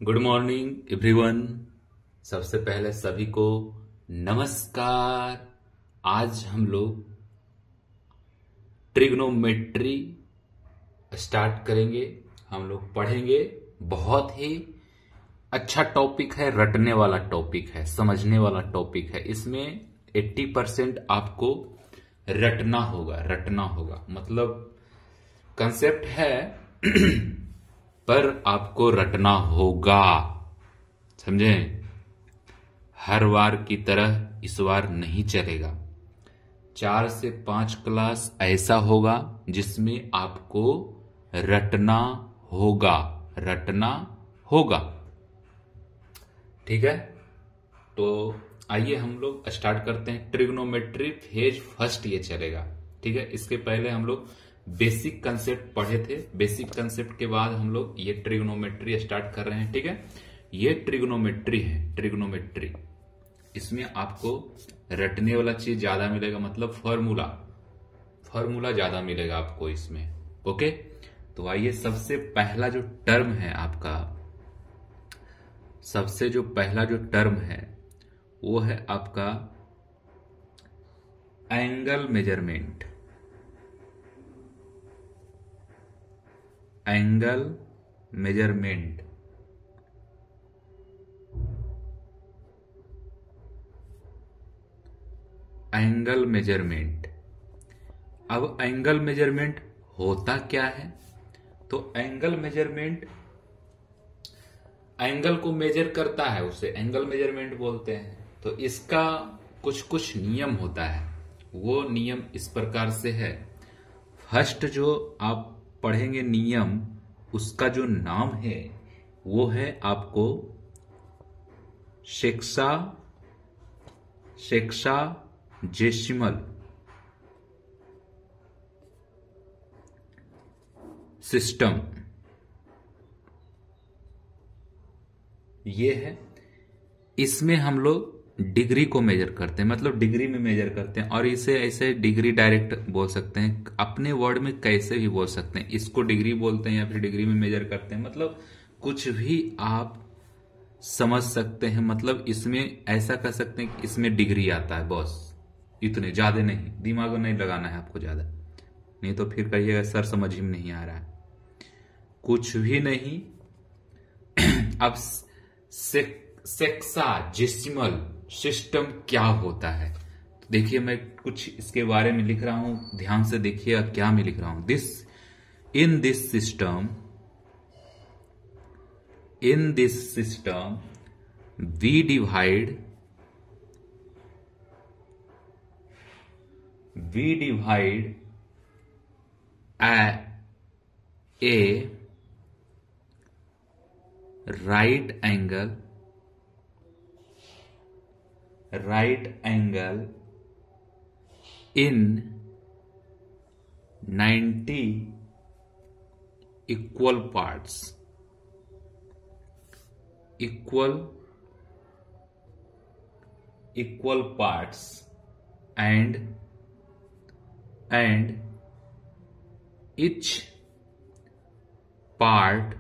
Good morning everyone. सबसे पहले सभी को नमस्कार। आज हम लोग ट्रिग्नोमेट्री स्टार्ट करेंगे। हम लोग पढ़ेंगे। बहुत ही अच्छा टॉपिक है, रटने वाला टॉपिक है, समझने वाला टॉपिक है। इसमें 80% आपको रटना होगा मतलब कंसेप्ट है पर आपको रटना होगा। समझे? हर बार की तरह इस बार नहीं चलेगा। 4 से 5 क्लास ऐसा होगा जिसमें आपको रटना होगा। ठीक है, तो आइए हम लोग स्टार्ट करते हैं। ट्रिग्नोमेट्री फेज फर्स्ट ये चलेगा। ठीक है, इसके पहले हम लोग बेसिक कंसेप्ट पढ़े थे। बेसिक कंसेप्ट के बाद हम लोग ये ट्रिग्नोमेट्री स्टार्ट कर रहे हैं। ठीक है, ये ट्रिग्नोमेट्री है। ट्रिग्नोमेट्री इसमें आपको रटने वाला चीज ज्यादा मिलेगा, मतलब फॉर्मूला ज्यादा मिलेगा आपको इसमें। ओके, तो आइए सबसे पहला जो टर्म है आपका, सबसे जो पहला जो टर्म है वो है आपका angle measurement. Angle measurement angle measurement. अब एंगल मेजरमेंट होता क्या है? तो एंगल मेजरमेंट एंगल को मेजर करता है, उसे एंगल मेजरमेंट बोलते हैं। तो इसका कुछ कुछ नियम होता है। वो नियम इस प्रकार से है। फर्स्ट जो आप पढ़ेंगे नियम, उसका जो नाम है वो है आपको सेक्साजेसिमल सिस्टम। ये है। इसमें हम लोग डिग्री को मेजर करते हैं, मतलब डिग्री में मेजर करते हैं। और इसे ऐसे डिग्री डायरेक्ट बोल सकते हैं, अपने वर्ड में कैसे भी बोल सकते हैं। इसको डिग्री बोलते हैं या फिर डिग्री में मेजर करते हैं, मतलब कुछ भी आप समझ सकते हैं। मतलब इसमें ऐसा कह सकते हैं कि इसमें डिग्री आता है, बस इतने ज्यादा नहीं। दिमाग नहीं लगाना है आपको ज्यादा, नहीं तो फिर कहिएगा सर समझ ही में नहीं आ रहा है। कुछ भी नहीं। अब सेक्साजेसिमल सिस्टम क्या होता है? तो देखिए, मैं कुछ इसके बारे में लिख रहा हूं, ध्यान से देखिएगा क्या मैं लिख रहा हूं। इन this system we divide a right angle in 90 equal parts. Equal parts and each part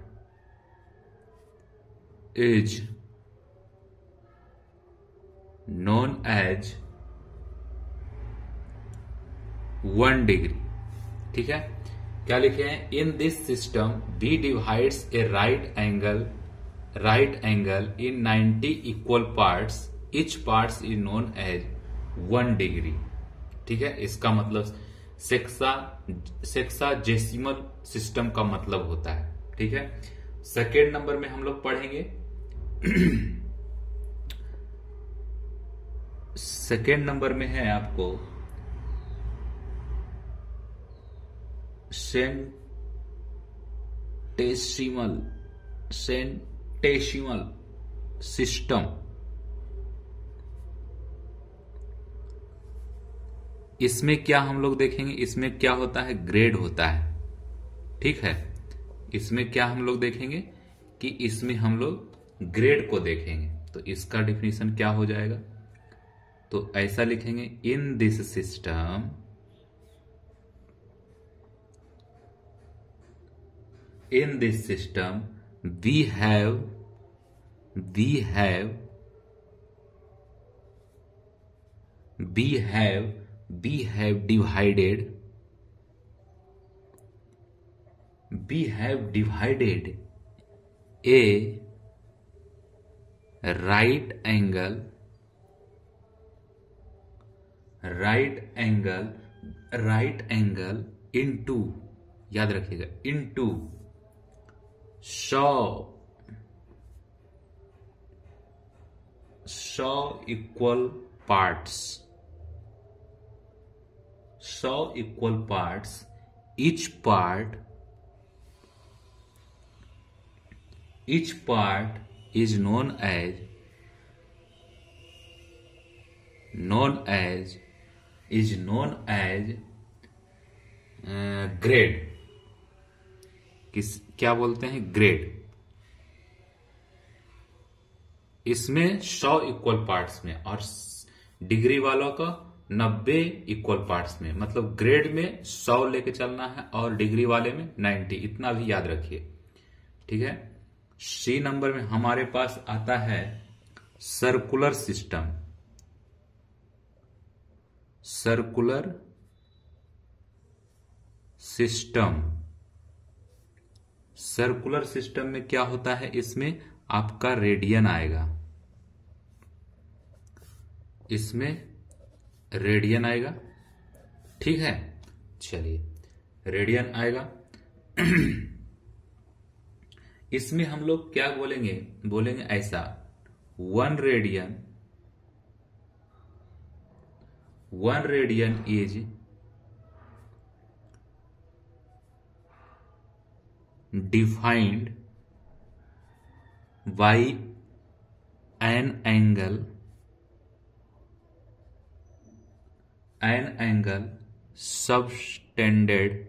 is known as 1 degree. ठीक है, क्या लिखे हैं? In this system B divides a right angle in 90 equal parts, each parts is known as 1 degree. ठीक है, इसका मतलब sexagesimal system का मतलब होता है। ठीक है, सेकेंड नंबर में हम लोग पढ़ेंगे सेकेंड नंबर में है आपको सेंटेसिमल सिस्टम। इसमें क्या हम लोग देखेंगे? इसमें क्या होता है? ग्रेड होता है। ठीक है, इसमें क्या हम लोग देखेंगे कि इसमें हम लोग ग्रेड को देखेंगे। तो इसका डिफिनीशन क्या हो जाएगा? तो ऐसा लिखेंगे, इन this system we have we have divided a right angle into, याद रखिएगा, into सौ equal parts, each part is known as grade. क्या बोलते हैं? ग्रेड। इसमें 100 इक्वल पार्ट्स में और डिग्री वालों का 90 इक्वल पार्ट्स में, मतलब ग्रेड में 100 लेके चलना है और डिग्री वाले में 90, इतना भी याद रखिए। ठीक है। सी नंबर में हमारे पास आता है सर्कुलर सिस्टम। सर्कुलर सिस्टम में क्या होता है? इसमें आपका रेडियन आएगा, ठीक है। चलिए, रेडियन आएगा। इसमें हम लोग क्या बोलेंगे ऐसा, 1 radian is defined by an angle subtended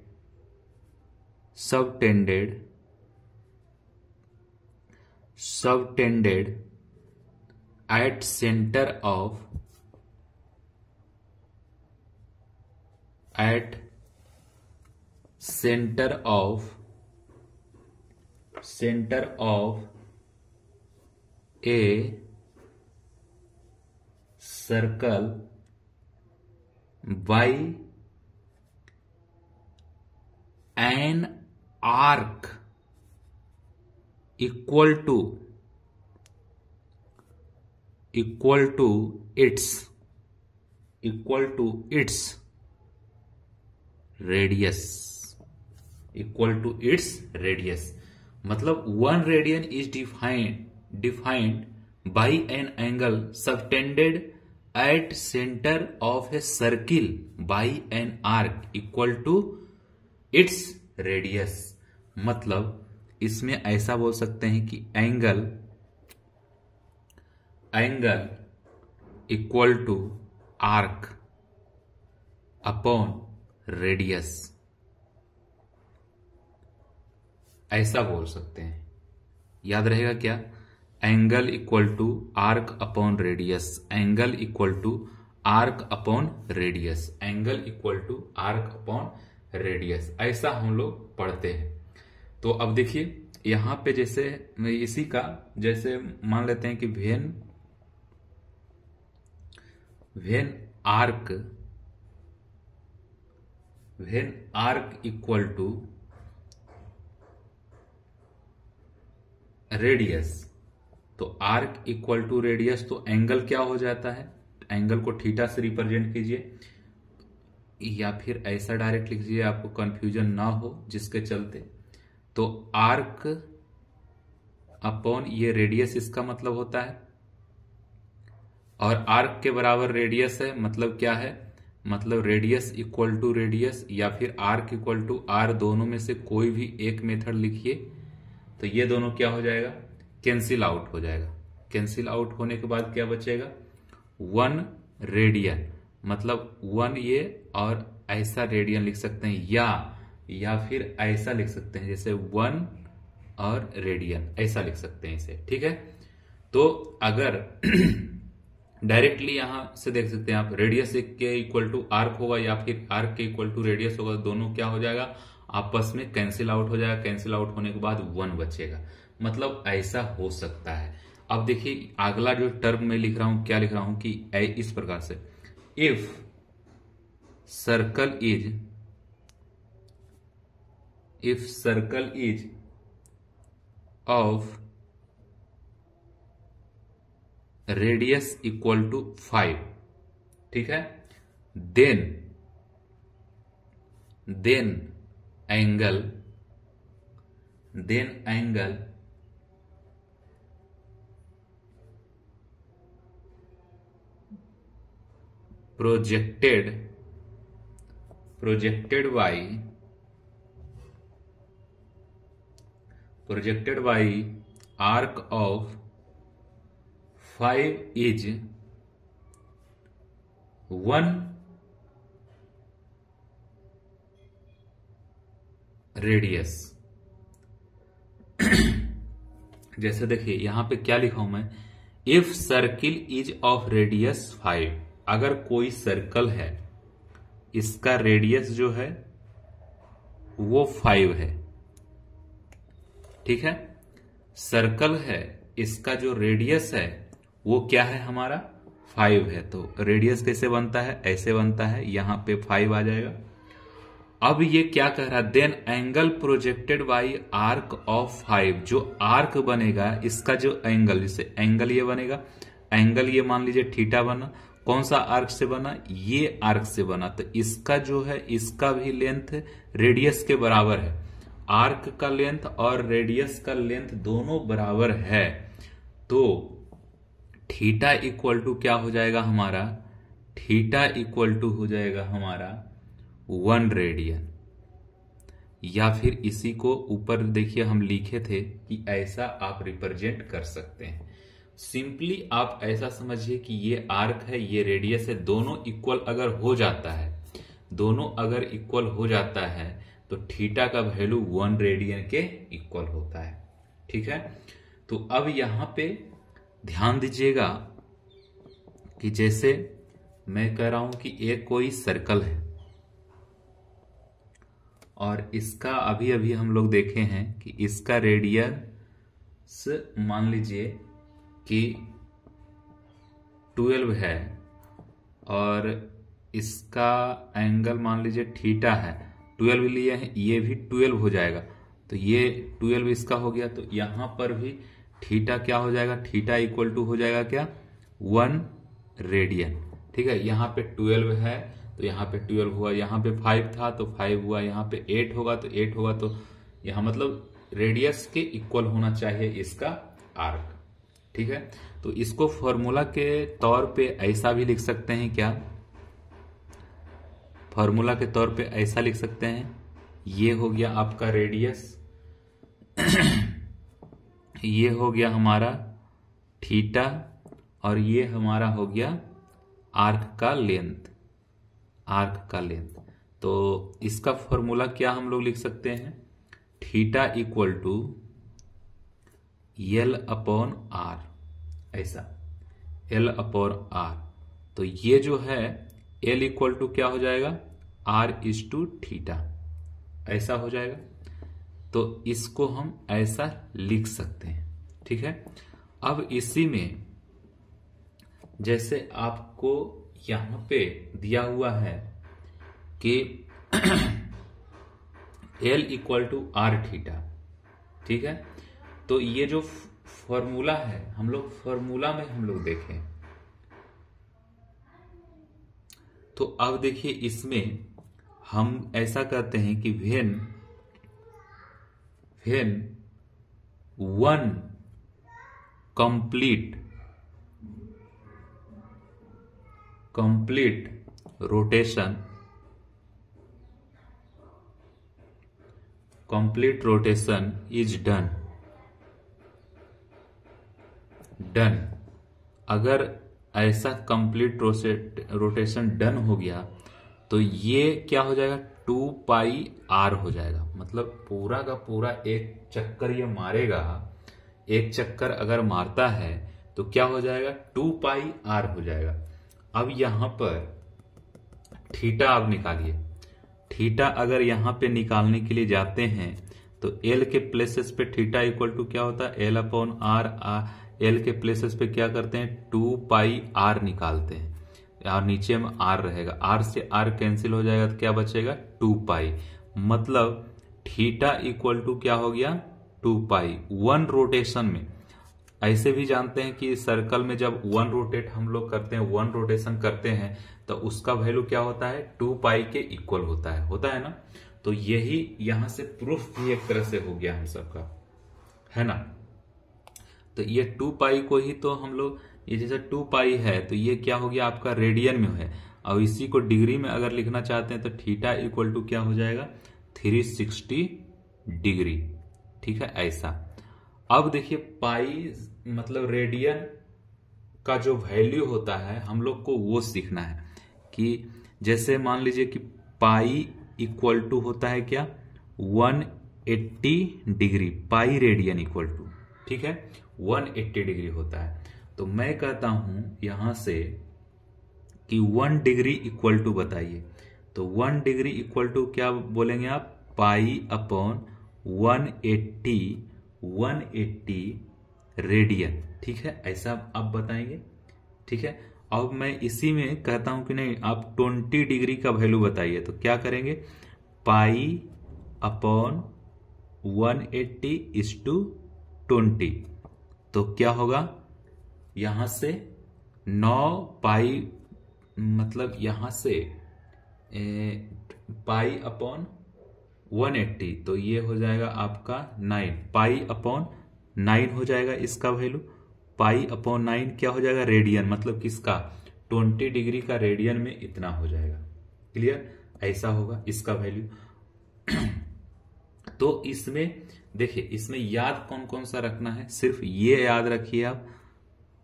at center of a circle by an arc equal to its radius। मतलब 1 radian is defined by an angle subtended at centre of a circle by an arc equal to its radius. मतलब इसमें ऐसा बोल सकते हैं कि angle equal to arc upon radius, ऐसा बोल सकते हैं। याद रहेगा क्या? Angle equal to arc upon radius, angle equal to arc upon radius, angle equal to arc upon radius, ऐसा हम लोग पढ़ते हैं। तो अब देखिए यहां पे जैसे इसी का जैसे मान लेते हैं कि when arc equal to radius, तो आर्क इक्वल टू रेडियस, तो एंगल क्या हो जाता है? एंगल को थीटा से रिप्रेजेंट कीजिए या फिर ऐसा डायरेक्ट लिख लीजिए, आपको कंफ्यूजन ना हो जिसके चलते। तो आर्क अपॉन ये रेडियस इसका मतलब होता है, और आर्क के बराबर रेडियस है, मतलब क्या है? मतलब रेडियस इक्वल टू रेडियस या फिर आर्क इक्वल टू आर, दोनों में से कोई भी एक मेथड लिखिए तो ये दोनों क्या हो जाएगा? कैंसिल आउट हो जाएगा। कैंसिल आउट होने के बाद क्या बचेगा? 1 रेडियन, मतलब 1 ये और ऐसा रेडियन लिख सकते हैं, या फिर ऐसा लिख सकते हैं जैसे 1 और रेडियन, ऐसा लिख सकते हैं इसे। ठीक है। तो अगर डायरेक्टली यहां से देख सकते हैं आप, रेडियस के इक्वल टू आर्क होगा या फिर आर्क के इक्वल टू रेडियस होगा, दोनों क्या हो जाएगा? आपस में कैंसिल आउट हो जाएगा। कैंसिल आउट होने के बाद 1 बचेगा, मतलब ऐसा हो सकता है। अब देखिए अगला जो टर्म में लिख रहा हूं, क्या लिख रहा हूं कि इस प्रकार से, if circle is of radius equal to 5, ठीक है, then angle projected by arc of 5 is 1 radius. जैसे देखिए यहां पे क्या लिखा हूं मैं, if circle is of radius 5, अगर कोई सर्कल है इसका रेडियस जो है वो 5 है, ठीक है, सर्कल है इसका जो रेडियस है वो क्या है हमारा 5 है। तो रेडियस कैसे बनता है, ऐसे बनता है, यहां पे 5 आ जाएगा। अब ये क्या कह रहा है, then angle projected by arc of 5, जो आर्क बनेगा इसका जो एंगल, जैसे एंगल ये बनेगा, एंगल ये मान लीजिए थीटा बना, कौन सा आर्क से बना, ये आर्क से बना, तो इसका जो है इसका भी लेंथ रेडियस के बराबर है। आर्क का लेंथ और रेडियस का लेंथ दोनों बराबर है, तो थीटा इक्वल टू क्या हो जाएगा हमारा, थीटा इक्वल टू हो जाएगा हमारा 1 रेडियन। या फिर इसी को ऊपर देखिए हम लिखे थे कि ऐसा आप रिप्रेजेंट कर सकते हैं। सिंपली आप ऐसा समझिए कि ये आर्क है, ये रेडियस है, दोनों इक्वल अगर हो जाता है, दोनों अगर इक्वल हो जाता है तो थीटा का वैल्यू 1 रेडियन के इक्वल होता है, ठीक है। तो अब यहां पे ध्यान दीजिएगा कि जैसे मैं कह रहा हूं कि एक कोई सर्कल है और इसका अभी अभी हम लोग देखे हैं कि इसका रेडियस मान लीजिए कि 12 है और इसका एंगल मान लीजिए थीटा है, 12 लिए हैं, ये भी 12 हो जाएगा, तो ये 12 इसका हो गया, तो यहां पर भी थीटा क्या हो जाएगा, थीटा इक्वल टू हो जाएगा क्या 1 रेडियन, ठीक है। यहां पे 12 है तो यहां पे 12 हुआ, यहां पे 5 था तो 5 हुआ, यहां पे 8 होगा तो 8 होगा, तो यहां मतलब रेडियस के इक्वल होना चाहिए इसका आर्क, ठीक है। तो इसको फॉर्मूला के तौर पे ऐसा भी लिख सकते हैं क्या, फॉर्मूला के तौर पे ऐसा लिख सकते हैं, ये हो गया आपका रेडियस, ये हो गया हमारा थीटा और ये हमारा हो गया आर्क का लेंथ, आर्क का लेंथ। तो इसका फॉर्मूला क्या हम लोग लिख सकते हैं, theta equal to L upon R, ऐसा L अपॉन आर। तो ये जो है L इक्वल टू क्या हो जाएगा, R इज टू थीटा, ऐसा हो जाएगा। तो इसको हम ऐसा लिख सकते हैं, ठीक है। अब इसी में जैसे आपको यहां पे दिया हुआ है कि L equal to R theta, ठीक है। तो ये जो फॉर्मूला है हम लोग फॉर्मूला में हम लोग देखें तो अब देखिए इसमें हम ऐसा कहते हैं कि when 1 complete rotation is done, अगर ऐसा कंप्लीट रोटेशन डन हो गया तो ये क्या हो जाएगा 2 पाई आर हो जाएगा, मतलब पूरा का पूरा एक चक्कर ये मारेगा, एक चक्कर अगर मारता है तो क्या हो जाएगा 2 पाई आर हो जाएगा। अब यहां पर थीटा आप निकालिए, थीटा अगर यहां पे निकालने के लिए जाते हैं तो एल के प्लेसेस पे थीटा इक्वल टू क्या होता है L अपॉन आर, एल के प्लेसेस पे क्या करते हैं 2 पाई आर निकालते हैं और नीचे में आर रहेगा, आर से आर कैंसिल हो जाएगा तो क्या बचेगा 2 पाई। मतलब थीटा इक्वल टू क्या हो गया 2 पाई 1 रोटेशन में। ऐसे भी जानते हैं कि सर्कल में जब 1 रोटेट हम लोग करते हैं 1 रोटेशन करते हैं तो उसका वैल्यू क्या होता है 2 पाई के इक्वल होता है ना। तो यही यहां से प्रूफ भी एक तरह से हो गया हम सबका, है ना। तो ये 2 पाई को ही तो हम लोग, ये जैसे 2 पाई है तो ये क्या हो गया आपका रेडियन में है, और इसी को डिग्री में अगर लिखना चाहते हैं तो थीटा इक्वल टू क्या हो जाएगा 360 डिग्री। ठीक है ऐसा। अब देखिए पाई मतलब रेडियन का जो वैल्यू होता है हम लोग को वो सीखना है कि जैसे मान लीजिए कि पाई इक्वल टू होता है क्या 180 degree, pi radian equal to, ठीक है 180 डिग्री होता है। तो मैं कहता हूं यहां से कि 1 डिग्री इक्वल टू बताइए, तो 1 डिग्री इक्वल टू क्या बोलेंगे आप पाई अपॉन 180 रेडियन। ठीक है ऐसा आप बताएंगे। ठीक है अब मैं इसी में कहता हूं कि नहीं आप 20 डिग्री का वैल्यू बताइए, तो क्या करेंगे पाई अपॉन 180 इज टू 20, तो क्या होगा यहां से 9 पाई, मतलब यहां से पाई अपॉन 180 तो ये हो जाएगा आपका 9 पाई अपॉन 9 हो जाएगा इसका वैल्यू। पाई अपॉन 9 क्या हो जाएगा रेडियन, मतलब किसका 20 डिग्री का रेडियन में इतना हो जाएगा। क्लियर ऐसा होगा इसका वैल्यू। तो इसमें देखिए इसमें याद कौन कौन सा रखना है, सिर्फ ये याद रखिए आप,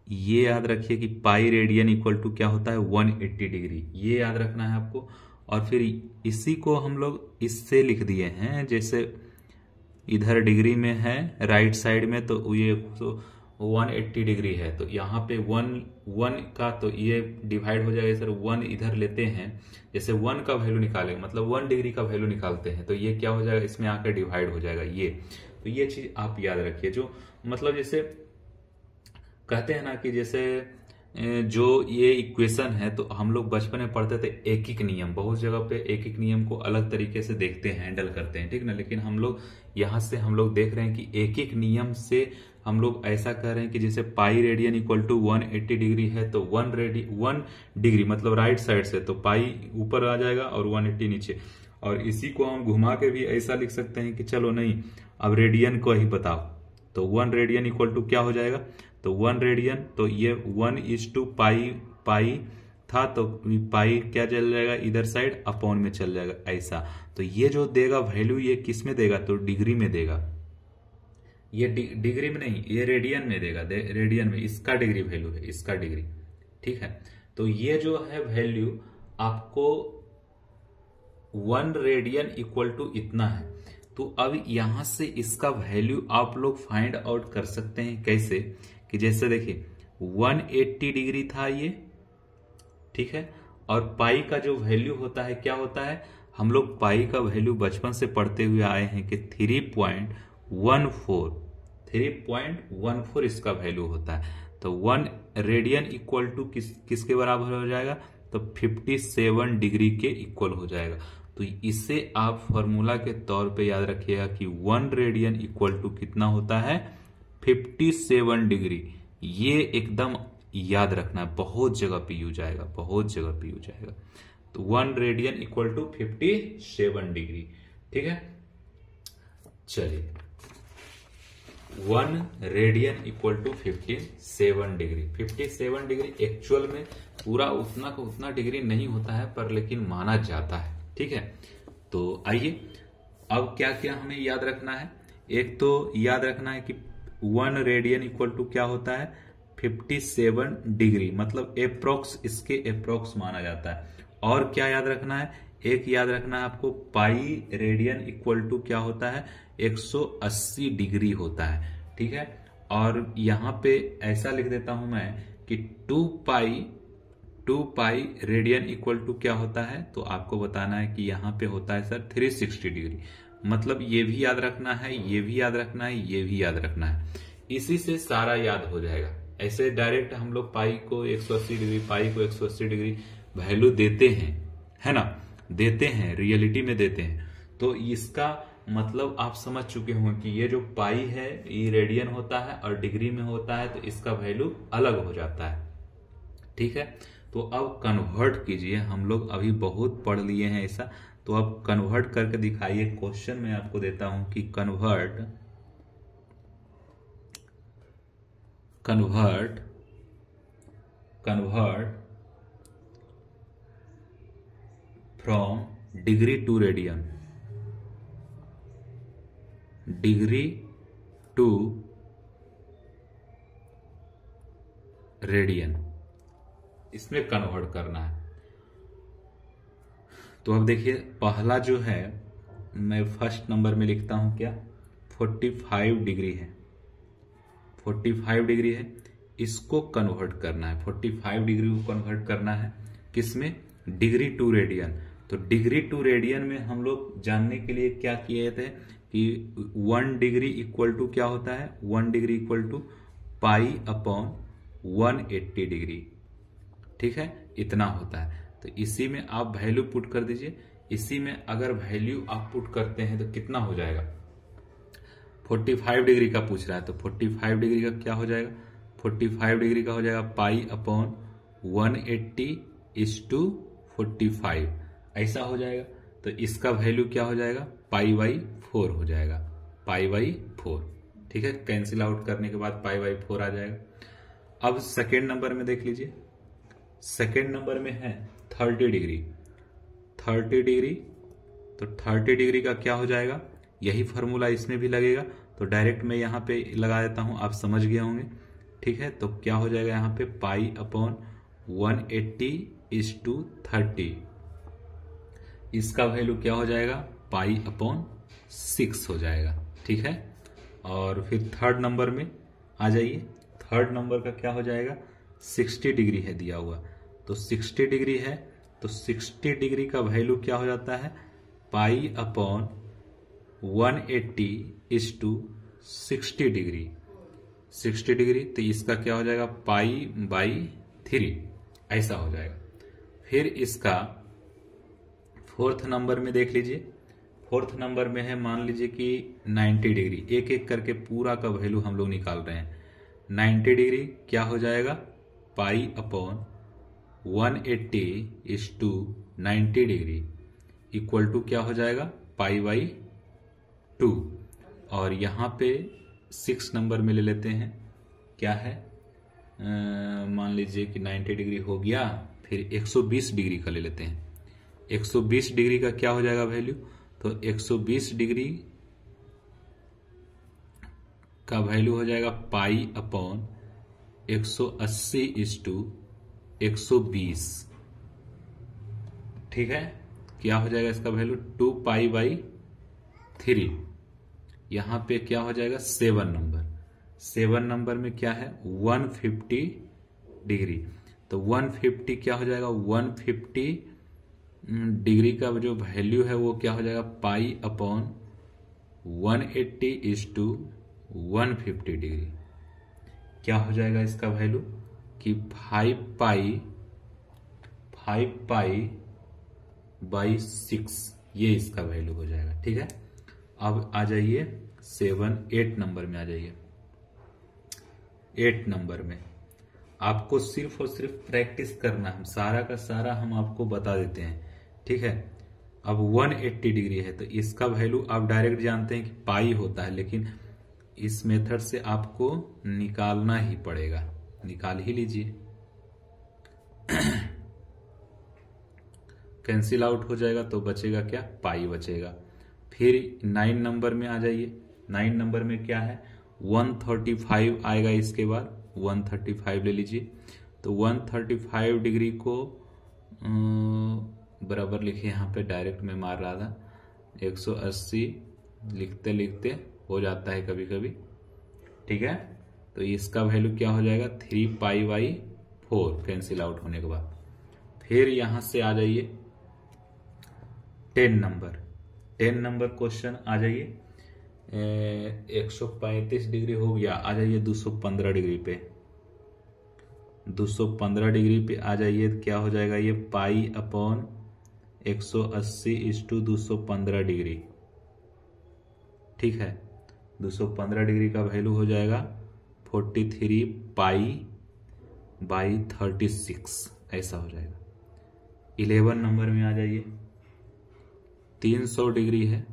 ये याद रखिए कि पाई रेडियन इक्वल टू क्या होता है 180 डिग्री, ये याद रखना है आपको। और फिर इसी को हम लोग इससे लिख दिए हैं, जैसे इधर डिग्री में है राइट साइड में तो ये तो 180 डिग्री है, तो यहाँ पे 1 का तो ये डिवाइड हो जाएगा सर 1 इधर लेते हैं, जैसे 1 का वैल्यू निकालेंगे मतलब 1 डिग्री का वैल्यू निकालते हैं तो ये क्या हो जाएगा इसमें आकर डिवाइड हो जाएगा ये। तो ये चीज आप याद रखिए, जो मतलब जैसे कहते हैं ना कि जैसे जो ये इक्वेशन है तो हम लोग बचपन में पढ़ते थे एक एक नियम, बहुत जगह पे एक एक नियम को अलग तरीके से देखते हैं हैंडल करते हैं, ठीक ना। लेकिन हम लोग यहां से हम लोग देख रहे हैं कि एक एक नियम से हम लोग ऐसा कह रहे हैं कि जैसे pi radian equal to 180 degree है तो 1 डिग्री मतलब राइट साइड से तो पाई ऊपर आ जाएगा और 180 नीचे। और इसी को हम घुमा के भी ऐसा लिख सकते हैं कि चलो नहीं अब रेडियन को ही बताओ, तो 1 रेडियन इक्वल टू क्या हो जाएगा, तो 1 रेडियन तो ये 1 इज टू पाई था तो पाई क्या चल जाएगा इधर साइड अपॉन में चल जाएगा ऐसा। तो ये जो देगा वैल्यू ये किस में देगा तो डिग्री में देगा, ये डिग्री में नहीं ये रेडियन में देगा, रेडियन में इसका डिग्री वैल्यू है इसका डिग्री। ठीक है तो ये जो है वैल्यू आपको 1 रेडियन इक्वल टू इतना है। तो अब यहां से इसका वैल्यू आप लोग फाइंड आउट कर सकते हैं कैसे, कि जैसे देखिए 180 डिग्री था ये, ठीक है, और पाई का जो वैल्यू होता है क्या होता है, हम लोग पाई का वैल्यू बचपन से पढ़ते हुए आए हैं कि 3.14 इसका वैल्यू होता है। तो 1 रेडियन इक्वल टू किसके बराबर हो जाएगा, तो 57 डिग्री के इक्वल हो जाएगा। तो इसे आप फॉर्मूला के तौर पे याद रखिएगा कि 1 रेडियन इक्वल टू कितना होता है 57 डिग्री। ये एकदम याद रखना है, बहुत जगह पे यूज आएगा, बहुत जगह पे यूज आएगा। तो 1 रेडियन इक्वल टू 57 डिग्री। ठीक है चलिए 1 radian equal to 57 degree. 57 degree actual में पूरा उतना का उतना डिग्री नहीं होता है पर लेकिन माना जाता है। ठीक है तो आइए अब क्या क्या हमें याद रखना है। एक तो याद रखना है कि 1 रेडियन इक्वल टू क्या होता है 57 डिग्री, मतलब अप्रोक्स, इसके अप्रोक्स माना जाता है। और क्या याद रखना है, एक याद रखना है आपको पाई रेडियन इक्वल टू क्या होता है 180 डिग्री होता है। ठीक है और यहां पे ऐसा लिख देता हूं मैं कि 2 पाई रेडियन इक्वल टू क्या होता है, तो आपको बताना है कि यहां पे होता है सर 360 डिग्री। मतलब ये भी याद रखना है, ये भी याद रखना है, ये भी याद रखना है इसी से सारा याद हो जाएगा। ऐसे डायरेक्ट हम लोग पाई को 180 डिग्री, पाई को 180 डिग्री वैल्यू देते हैं, है ना, देते हैं, रियलिटी में देते हैं। तो इसका मतलब आप समझ चुके होंगे कि ये जो पाई है ये रेडियन होता है और डिग्री में होता है, तो इसका वैल्यू अलग हो जाता है। ठीक है, तो अब कन्वर्ट कीजिए। हम लोग अभी बहुत पढ़ लिए हैं ऐसा, तो अब कन्वर्ट करके दिखाइए। क्वेश्चन में आपको देता हूं कि convert from degree to radian, degree to radian, इसमें कन्वर्ट करना है। तो अब देखिए पहला जो है मैं फर्स्ट नंबर में लिखता हूं क्या, 45 डिग्री है, 45 डिग्री है, इसको कन्वर्ट करना है। 45 डिग्री को कन्वर्ट करना है किसमें, डिग्री टू रेडियन। तो डिग्री टू रेडियन में हम लोग जानने के लिए क्या किए थे कि 1 डिग्री इक्वल टू क्या होता है, 1 degree equal to pi upon 180 degree. ठीक है, इतना होता है। तो इसी में आप वैल्यू पुट कर दीजिए। इसी में अगर वैल्यू आप पुट करते हैं तो कितना हो जाएगा, 45 डिग्री का पूछ रहा है, तो 45 डिग्री का क्या हो जाएगा, 45 डिग्री का हो जाएगा पाई अपॉन 180 इज टू 45, ऐसा हो जाएगा। तो इसका वैल्यू क्या हो जाएगा, पाई बाई 4 हो जाएगा, पाई बाई 4। ठीक है, कैंसिल आउट करने के बाद पाई बाई 4 आ जाएगा। अब सेकेंड नंबर में देख लीजिए, सेकेंड नंबर में है 30 डिग्री, 30 डिग्री। तो 30 डिग्री का क्या हो जाएगा, यही फॉर्मूला इसमें भी लगेगा, तो डायरेक्ट मैं यहां पे लगा देता हूं, आप समझ गए होंगे। ठीक है, तो क्या हो जाएगा यहां पे पाई अपॉन 180 इज टू 30, इसका वैल्यू क्या हो जाएगा, पाई अपॉन 6 हो जाएगा। ठीक है, और फिर थर्ड नंबर में आ जाइए। थर्ड नंबर का क्या हो जाएगा, 60 डिग्री है दिया हुआ, तो 60 डिग्री है, तो 60 डिग्री का वैल्यू क्या हो जाता है, pi upon 180 is to 60 degree, 60 degree. तो इसका क्या हो जाएगा, पाई बाई 3, ऐसा हो जाएगा। फिर इसका फोर्थ नंबर में देख लीजिए, फोर्थ नंबर में है मान लीजिए कि 90 डिग्री, एक एक करके पूरा का वैल्यू हम लोग निकाल रहे हैं। 90 डिग्री क्या हो जाएगा, pi upon 180 is to 90 degree equal to क्या हो जाएगा, पाई बाई 2। और यहां पे 6 नंबर में ले लेते हैं, क्या है, मान लीजिए कि 90 डिग्री हो गया, फिर 120 डिग्री का ले लेते हैं। 120 डिग्री का क्या हो जाएगा वैल्यू, तो 120 डिग्री का वैल्यू हो जाएगा पाई अपॉन 180 इज टू 120। ठीक है, क्या हो जाएगा इसका वैल्यू, 2 पाई बाई 3। यहां पे क्या हो जाएगा, 7 नंबर, 7 नंबर में क्या है, 150 डिग्री। तो 150 क्या हो जाएगा, 150 डिग्री का जो वैल्यू है वो क्या हो जाएगा, pi upon 180 is to 150 degree. क्या हो जाएगा इसका वैल्यू कि 5 पाई बाई 6, ये इसका वैल्यू हो जाएगा। ठीक है, अब आ जाइए 8 नंबर में आ जाइए। 8 नंबर में आपको सिर्फ और सिर्फ प्रैक्टिस करना है, सारा का सारा हम आपको बता देते हैं। ठीक है, अब 180 डिग्री है, तो इसका वैल्यू आप डायरेक्ट जानते हैं कि पाई होता है, लेकिन इस मेथड से आपको निकालना ही पड़ेगा, निकाल ही लीजिए। कैंसिल आउट हो जाएगा तो बचेगा क्या, पाई बचेगा। फिर 9 नंबर में आ जाइए। 9 नंबर में क्या है, 135 आएगा, इसके बाद 135 ले लीजिए। तो 135 डिग्री को बराबर लिखे, यहाँ पे डायरेक्ट में मार रहा था, 180 लिखते लिखते हो जाता है कभी कभी। ठीक है, तो इसका वैल्यू क्या हो जाएगा, 3 पाई बाई 4 कैंसिल आउट होने के बाद। फिर यहां से आ जाइए 10 नंबर, 10 नंबर क्वेश्चन आ जाइए। 135 डिग्री हो गया, आ जाइए 215 डिग्री पे। 215 डिग्री पे आ जाइए, क्या हो जाएगा ये पाई अपॉन 180/215 डिग्री। ठीक है, 215 डिग्री का वैल्यू हो जाएगा 43 पाई/36, ऐसा हो जाएगा। 11 नंबर में आ जाइए, 300 डिग्री है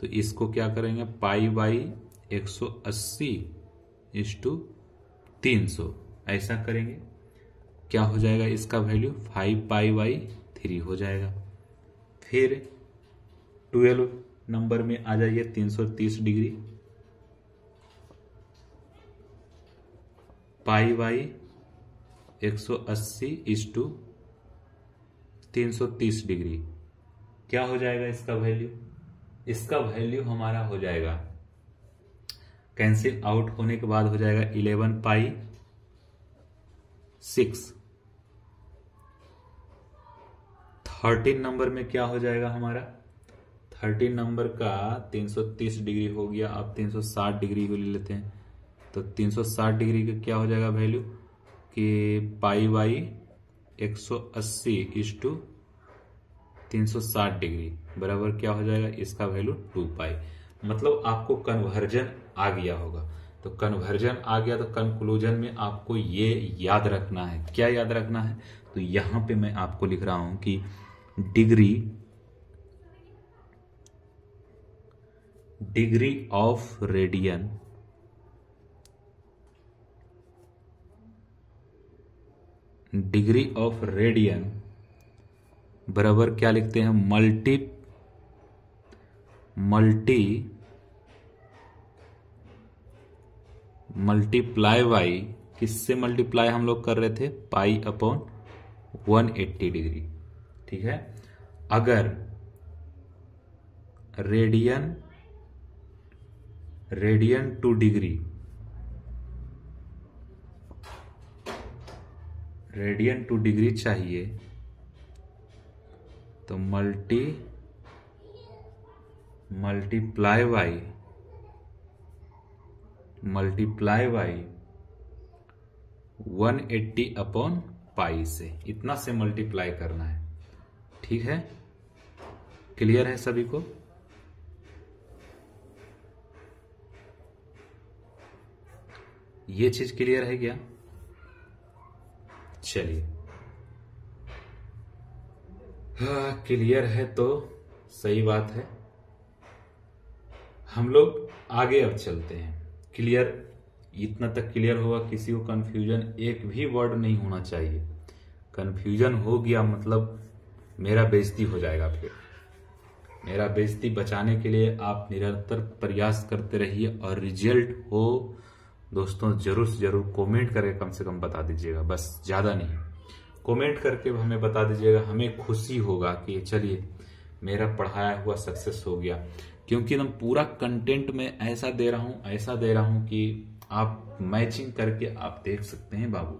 तो इसको क्या करेंगे, पाई/180/300 ऐसा करेंगे। क्या हो जाएगा इसका वैल्यू 5 पाई/3 हो जाएगा। फिर 12 नंबर में आ जाइए, 330 डिग्री, पाई/180/330 डिग्री। क्या हो जाएगा इसका वैल्यू, इसका वैल्यू हमारा हो जाएगा, कैंसिल आउट होने के बाद हो जाएगा 11 पाई/6। 13 नंबर में क्या हो जाएगा हमारा, 13 नंबर का 330 डिग्री हो गया। अब 360 डिग्री को ले लेते हैं, तो 360 डिग्री का क्या हो जाएगा वैल्यू कि पाई/180/360 डिग्री बराबर क्या हो जाएगा, इसका वैल्यू 2 पाई। मतलब आपको कन्वर्जन आ गया होगा। तो कन्वर्जन आ गया तो कंक्लूजन में आपको ये याद रखना है। क्या याद रखना है, तो यहां पे मैं आपको लिख रहा हूं कि डिग्री ऑफ रेडियन बराबर क्या लिखते हैं, मल्टीप्लाई बाई, किससे मल्टीप्लाई हम लोग कर रहे थे, पाई/180 डिग्री। ठीक है, अगर रेडियन टू डिग्री चाहिए तो मल्टीप्लाई बाई 180/पाई से, इतना से मल्टीप्लाई करना है। ठीक है, क्लियर है सभी को? ये चीज क्लियर है क्या? चलिए, हाँ क्लियर है तो सही बात है। हम लोग आगे अब चलते हैं। क्लियर, इतना तक क्लियर होगा, किसी को कंफ्यूजन एक भी वर्ड नहीं होना चाहिए। कंफ्यूजन हो गया मतलब मेरा बेइज्जती हो जाएगा। फिर मेरा बेइज्जती बचाने के लिए आप निरंतर प्रयास करते रहिए, और रिजल्ट हो दोस्तों जरूर से जरूर कमेंट करके कम से कम बता दीजिएगा, बस ज्यादा नहीं, कमेंट करके हमें बता दीजिएगा। हमें खुशी होगा कि चलिए मेरा पढ़ाया हुआ सक्सेस हो गया, क्योंकि हम पूरा कंटेंट में ऐसा दे रहा हूं कि आप मैचिंग करके आप देख सकते हैं बाबू,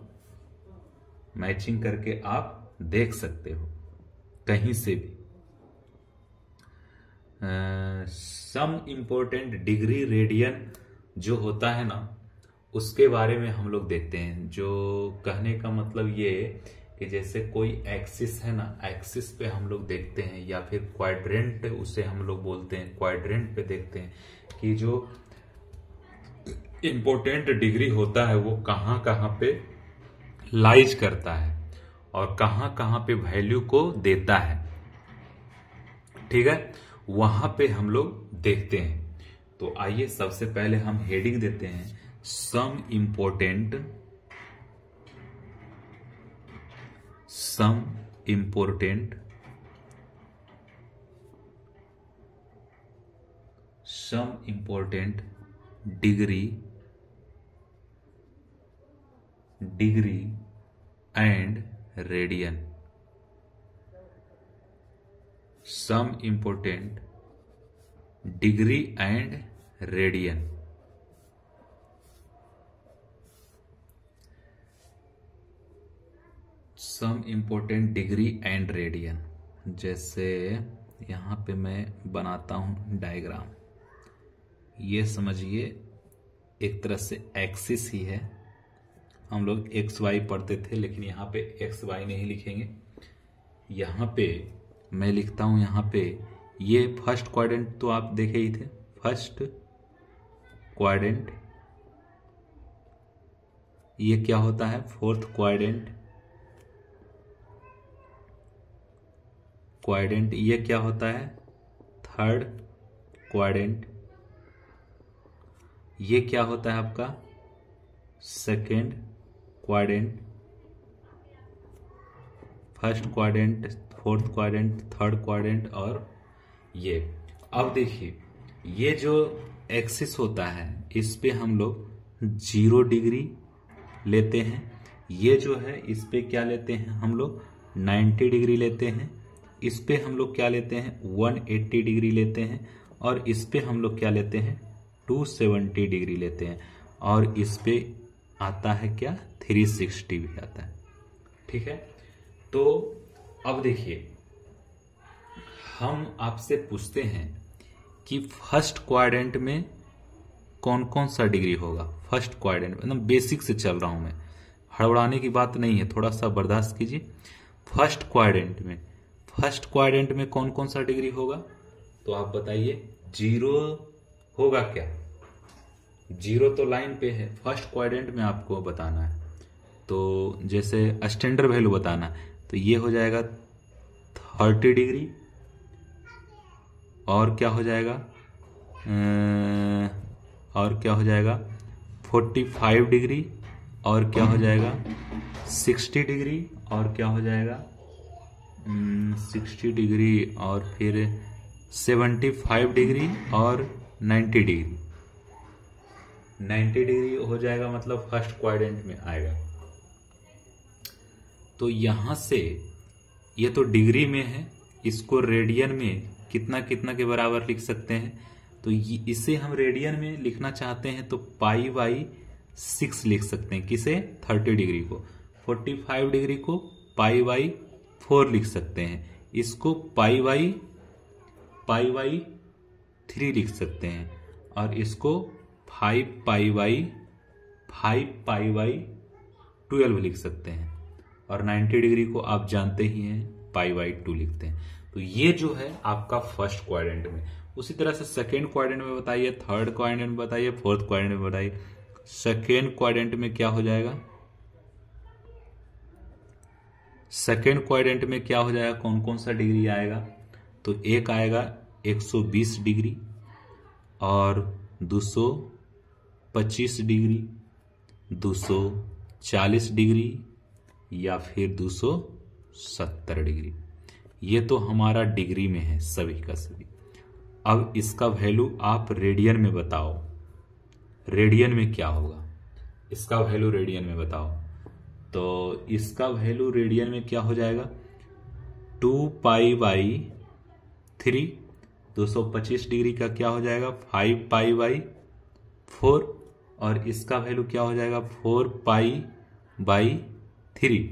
मैचिंग करके आप देख सकते हो कहीं से भी। सम इंपॉर्टेंट डिग्री रेडियन जो होता है ना, उसके बारे में हम लोग देखते हैं। जो कहने का मतलब ये कि जैसे कोई एक्सिस है ना, एक्सिस पे हम लोग देखते हैं, या फिर क्वाड्रेंट उसे हम लोग बोलते हैं, क्वाड्रेंट पे देखते हैं कि जो इंपॉर्टेंट डिग्री होता है वो कहाँ कहाँ पे लाइज करता है और कहाँ कहाँ पे वैल्यू को देता है। ठीक है, वहां पे हम लोग देखते हैं। तो आइए सबसे पहले हम हेडिंग देते हैं, some important degree and radian. Some important degree and radian. Some important degree and radian, जैसे यहां पे मैं बनाता हूं डायग्राम। ये समझिए एक तरह से एक्सिस ही है। हम लोग एक्स वाई पढ़ते थे, लेकिन यहाँ पे एक्स वाई नहीं लिखेंगे। यहाँ पे मैं लिखता हूँ, यहाँ पे ये फर्स्ट क्वाड्रेंट तो आप देखे ही थे, फर्स्ट क्वाड्रेंट। ये क्या होता है? Fourth quadrant. क्वाड्रेंट ये क्या होता है? Third quadrant. ये क्या होता है आपका? Second quadrant. First quadrant, fourth quadrant, third quadrant और ये। अब देखिए ये जो एक्सिस होता है इस पे हम लोग 0 डिग्री लेते हैं। ये जो है इस पे क्या लेते हैं हम लोग? 90 डिग्री लेते हैं। इस पे हम लोग क्या लेते हैं? 180 डिग्री लेते हैं। और इस पे हम लोग क्या लेते हैं? 270 डिग्री लेते हैं। और इस पे आता है क्या? 360 भी आता है। ठीक है, तो अब देखिए हम आपसे पूछते हैं कि फर्स्ट क्वाड्रेंट में कौन कौन सा डिग्री होगा? फर्स्ट क्वाड्रेंट मतलब बेसिक से चल रहा हूं मैं, हड़बड़ाने की बात नहीं है, थोड़ा सा बर्दाश्त कीजिए। फर्स्ट क्वाड्रेंट में कौन कौन सा डिग्री होगा? तो आप बताइए। 0 होगा क्या? 0 तो लाइन पे है। फर्स्ट क्वाड्रेंट में आपको बताना है, तो जैसे स्टैंडर्ड वैल्यू बताना है, तो ये हो जाएगा 30 डिग्री। और क्या हो जाएगा? 45 डिग्री। और क्या हो जाएगा? 60 डिग्री। और क्या हो जाएगा? 60 डिग्री और फिर 75 डिग्री और 90 डिग्री। 90 डिग्री हो जाएगा, मतलब फर्स्ट क्वाड्रेंट में आएगा। तो यहां से ये तो डिग्री में है, इसको रेडियन में कितना कितना के बराबर लिख सकते हैं? तो इसे हम रेडियन में लिखना चाहते हैं तो π/6 लिख सकते हैं। किसे? 30 डिग्री को। 45 डिग्री को π/4 लिख सकते हैं। इसको π/3 लिख सकते हैं। और इसको 5π/12 लिख सकते हैं। और 90 डिग्री को आप जानते ही हैं, π/2 लिखते हैं। तो ये जो है आपका फर्स्ट क्वाड्रेंट में। उसी तरह से सेकेंड क्वाड्रेंट में बताइए, थर्ड क्वाड्रेंट में बताइए, फोर्थ क्वाड्रेंट में बताइए। सेकेंड क्वाड्रेंट में क्या हो जाएगा? सेकेंड क्वाड्रेंट में क्या हो जाएगा? कौन कौन सा डिग्री आएगा? तो एक आएगा 120 डिग्री और 225 डिग्री, 240 डिग्री या फिर 270 डिग्री। ये तो हमारा डिग्री में है सभी का सभी। अब इसका वैल्यू आप रेडियन में बताओ। रेडियन में क्या होगा? इसका वैल्यू रेडियन में बताओ। तो इसका वैल्यू रेडियन में क्या हो जाएगा? 2π/3। 225 डिग्री का क्या हो जाएगा? 5π/4। और इसका वैल्यू क्या हो जाएगा? 4π/3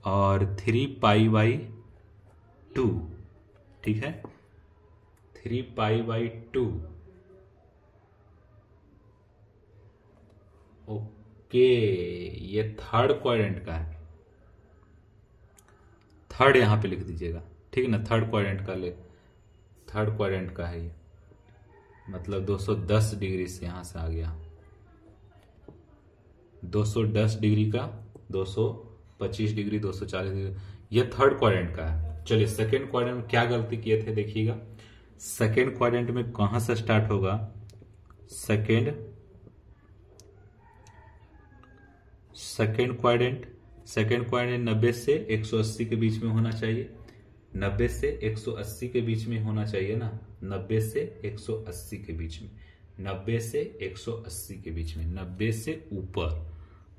और 3π/2। ठीक है, 3π/2। ओके, ये थर्ड क्वाड्रेंट का है। थर्ड यहां पे लिख दीजिएगा, ठीक है ना? थर्ड क्वाड्रेंट का है ये, मतलब 210 डिग्री से यहां से आ गया। 210 डिग्री का 225 डिग्री, 240 डिग्री, ये थर्ड क्वाड्रेंट का है। चलिए सेकेंड क्वाड्रेंट में क्या गलती किए थे देखिएगा। सेकेंड क्वाड्रेंट में कहां से स्टार्ट होगा? सेकेंड क्वाड्रेंट 90 से 180 के बीच में होना चाहिए। 90 से 180 के बीच में होना चाहिए ना। 90 से 180 के बीच में, 90 से 180 के बीच में, 90 से ऊपर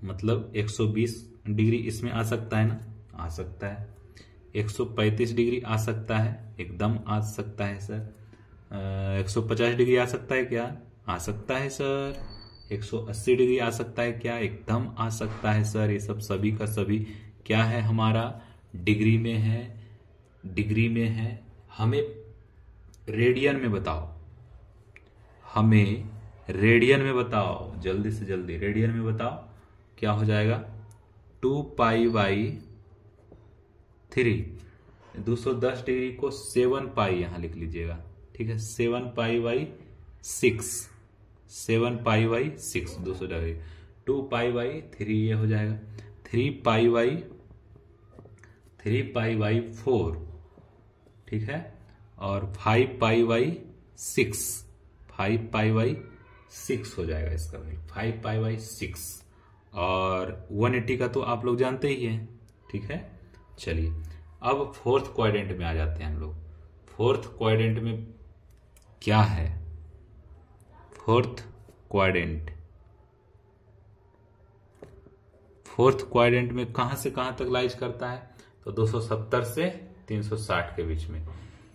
मतलब 120 डिग्री इसमें आ सकता है ना? आ सकता है। 135 डिग्री आ सकता है, एकदम आ सकता है सर। 150 डिग्री आ सकता है क्या? आ सकता है सर। 180 डिग्री आ सकता है क्या? एकदम आ सकता है सर। ये सब सभी का सभी क्या है? हमारा डिग्री में है, डिग्री में है। हमें रेडियन में बताओ, हमें रेडियन में बताओ, जल्दी से जल्दी रेडियन में बताओ क्या हो जाएगा। 2π/3, 210 डिग्री को 7π यहां लिख लीजिएगा, ठीक है। 7π/6, 7π/6 200 डिग्री, 2π/3 ये हो जाएगा, 3π/4, ठीक है। और 5π/6, 5π/6 हो जाएगा इसका वैल्यू, 5π/6। और 180 का तो आप लोग जानते ही हैं, ठीक है। चलिए अब फोर्थ क्वाड्रेंट में आ जाते हैं हम लोग। फोर्थ क्वाड्रेंट में क्या है, फोर्थ क्वाड्रेंट, फोर्थ क्वाड्रेंट में कहां से कहां तक लाइज करता है, तो 270 से 360 के बीच में,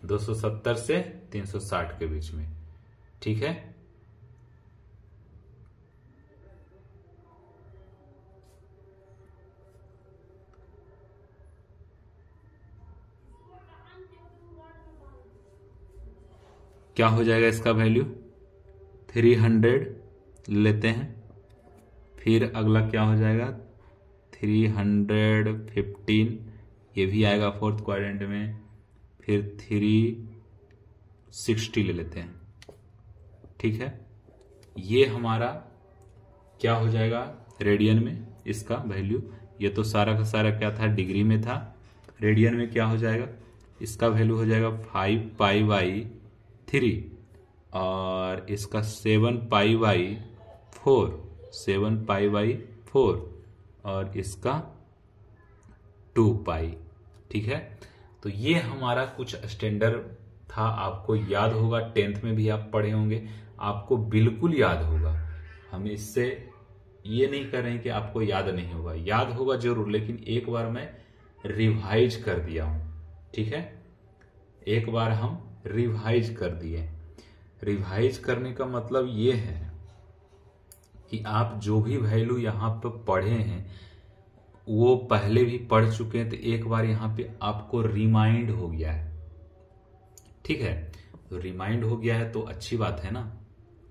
270 से 360 के बीच में, ठीक है। क्या हो जाएगा इसका वैल्यू, 300 लेते हैं। फिर अगला क्या हो जाएगा, 315, ये भी आएगा फोर्थ क्वाड्रेंट में। फिर 360 ले लेते हैं, ठीक है। ये हमारा क्या हो जाएगा रेडियन में इसका वैल्यू। ये तो सारा का सारा क्या था, डिग्री में था। रेडियन में क्या हो जाएगा, इसका वैल्यू हो जाएगा 5π/3 और इसका 7π/4, 7π/4 और इसका 2π, ठीक है। तो ये हमारा कुछ स्टैंडर्ड था, आपको याद होगा, 10th में भी आप पढ़े होंगे, आपको बिल्कुल याद होगा। हम इससे ये नहीं कर रहे हैं कि आपको याद नहीं होगा, याद होगा जरूर, लेकिन एक बार मैं रिवाइज कर दिया हूं, ठीक है। एक बार हम रिवाइज कर दिए। रिवाइज करने का मतलब ये है कि आप जो भी वैल्यू यहां पर पढ़े हैं वो पहले भी पढ़ चुके हैं, तो एक बार यहां पे आपको रिमाइंड हो गया है, ठीक है। तो रिमाइंड हो गया है तो अच्छी बात है ना,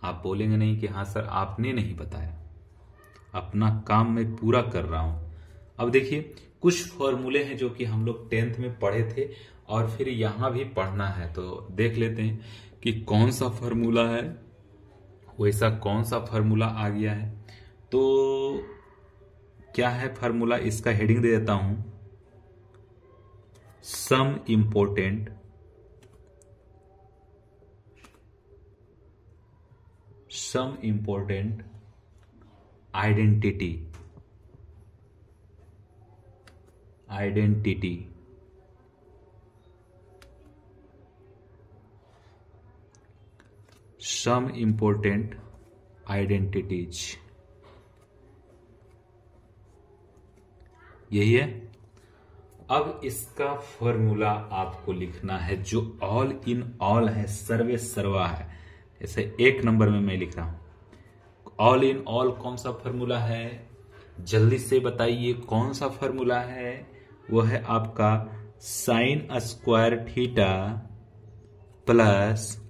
आप बोलेंगे नहीं कि हाँ सर आपने नहीं बताया, अपना काम मैं पूरा कर रहा हूं। अब देखिए कुछ फॉर्मूले हैं जो कि हम लोग 10th में पढ़े थे और फिर यहां भी पढ़ना है, तो देख लेते हैं कि कौन सा फॉर्मूला है, वैसा कौन सा फॉर्मूला आ गया है। तो क्या है फॉर्मूला, इसका हेडिंग दे देता हूं, some important identity some important identities, यही है। अब इसका फॉर्मूला आपको लिखना है जो ऑल इन ऑल है, सर्वे सर्वा है। जैसे 1 नंबर में मैं लिख रहा हूं, ऑल इन ऑल कौन सा फॉर्मूला है, जल्दी से बताइए कौन सा फॉर्मूला है। वो है आपका sin square theta plus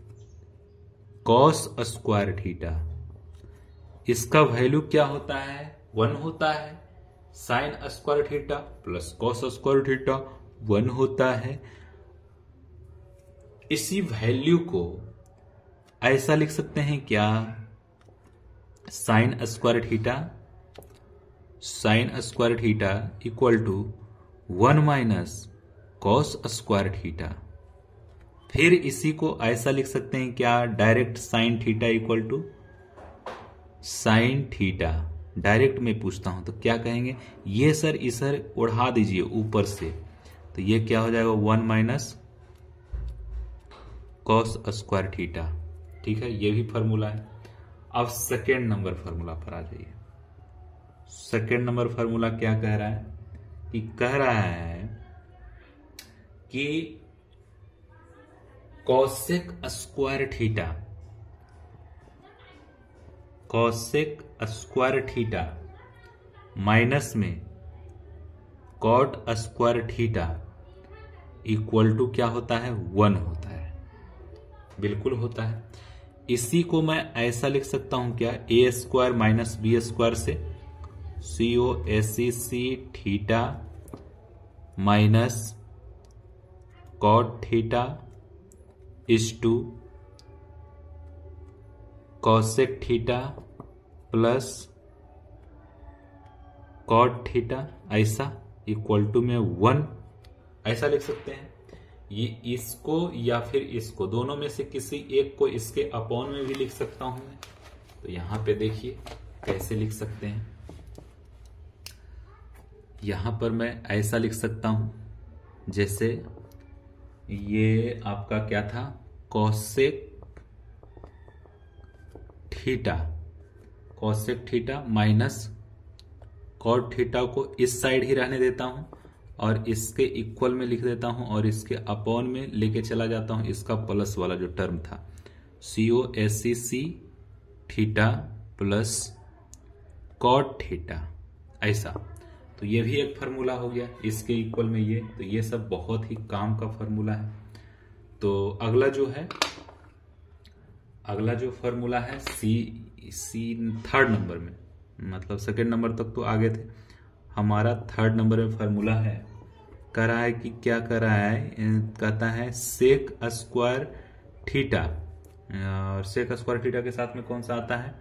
cos square theta. इसका वैल्यू क्या होता है, 1 होता है। Sign square theta plus cos square theta 1 होता है। इसी वैल्यू को ऐसा लिख सकते हैं क्या, sine square theta equal to 1 minus cos square theta. फिर इसी को ऐसा लिख सकते हैं क्या, direct sine theta equal to sine theta. Direct में पूछता हूं तो क्या कहेंगे, ये सर इधर उड़ा दीजिए ऊपर से, तो ये क्या हो जाएगा 1 माइनस कॉस स्क्वायर थीटा, ठीक है। ये भी फॉर्मूला है। अब सेकेंड नंबर फॉर्मूला पर आ जाइए। सेकेंड नंबर फॉर्मूला क्या कह रहा है कि कह रहा है कि कॉसेक स्क्वायर थीटा माइनस में cot square theta equal to क्या होता है, 1 होता है। बिल्कुल होता है। इसी को मैं ऐसा लिख सकता हूं क्या, A square minus B square से COSEC theta minus cot theta is to cosec theta plus cot theta, ऐसा इक्वल टू में 1, ऐसा लिख सकते हैं। ये इसको या फिर इसको, दोनों में से किसी एक को इसके अपॉन में भी लिख सकता हूं मैं। तो यहां पे देखिए कैसे लिख सकते हैं। यहां पर मैं ऐसा लिख सकता हूं, जैसे ये आपका क्या था, cosec theta minus cot theta को इस साइड ही रहने देता हूं और इसके इक्वल में लिख देता हूं और इसके अपॉन में लेके चला जाता हूं इसका प्लस वाला जो टर्म था, COSEC theta plus cot theta, ऐसा। तो ये भी एक फार्मूला हो गया इसके इक्वल में ये। तो ये सब बहुत ही काम का फार्मूला है। तो अगला जो फार्मूला है सी थर्ड नंबर में, मतलब सेकंड नंबर तक तो आगे थे, हमारा थर्ड नंबर में फार्मूला है। कह रहा है कि क्या कर रहा है, कहता है सेक स्क्वायर थीटा, और सेक स्क्वायर थीटा के साथ में कौन सा आता है,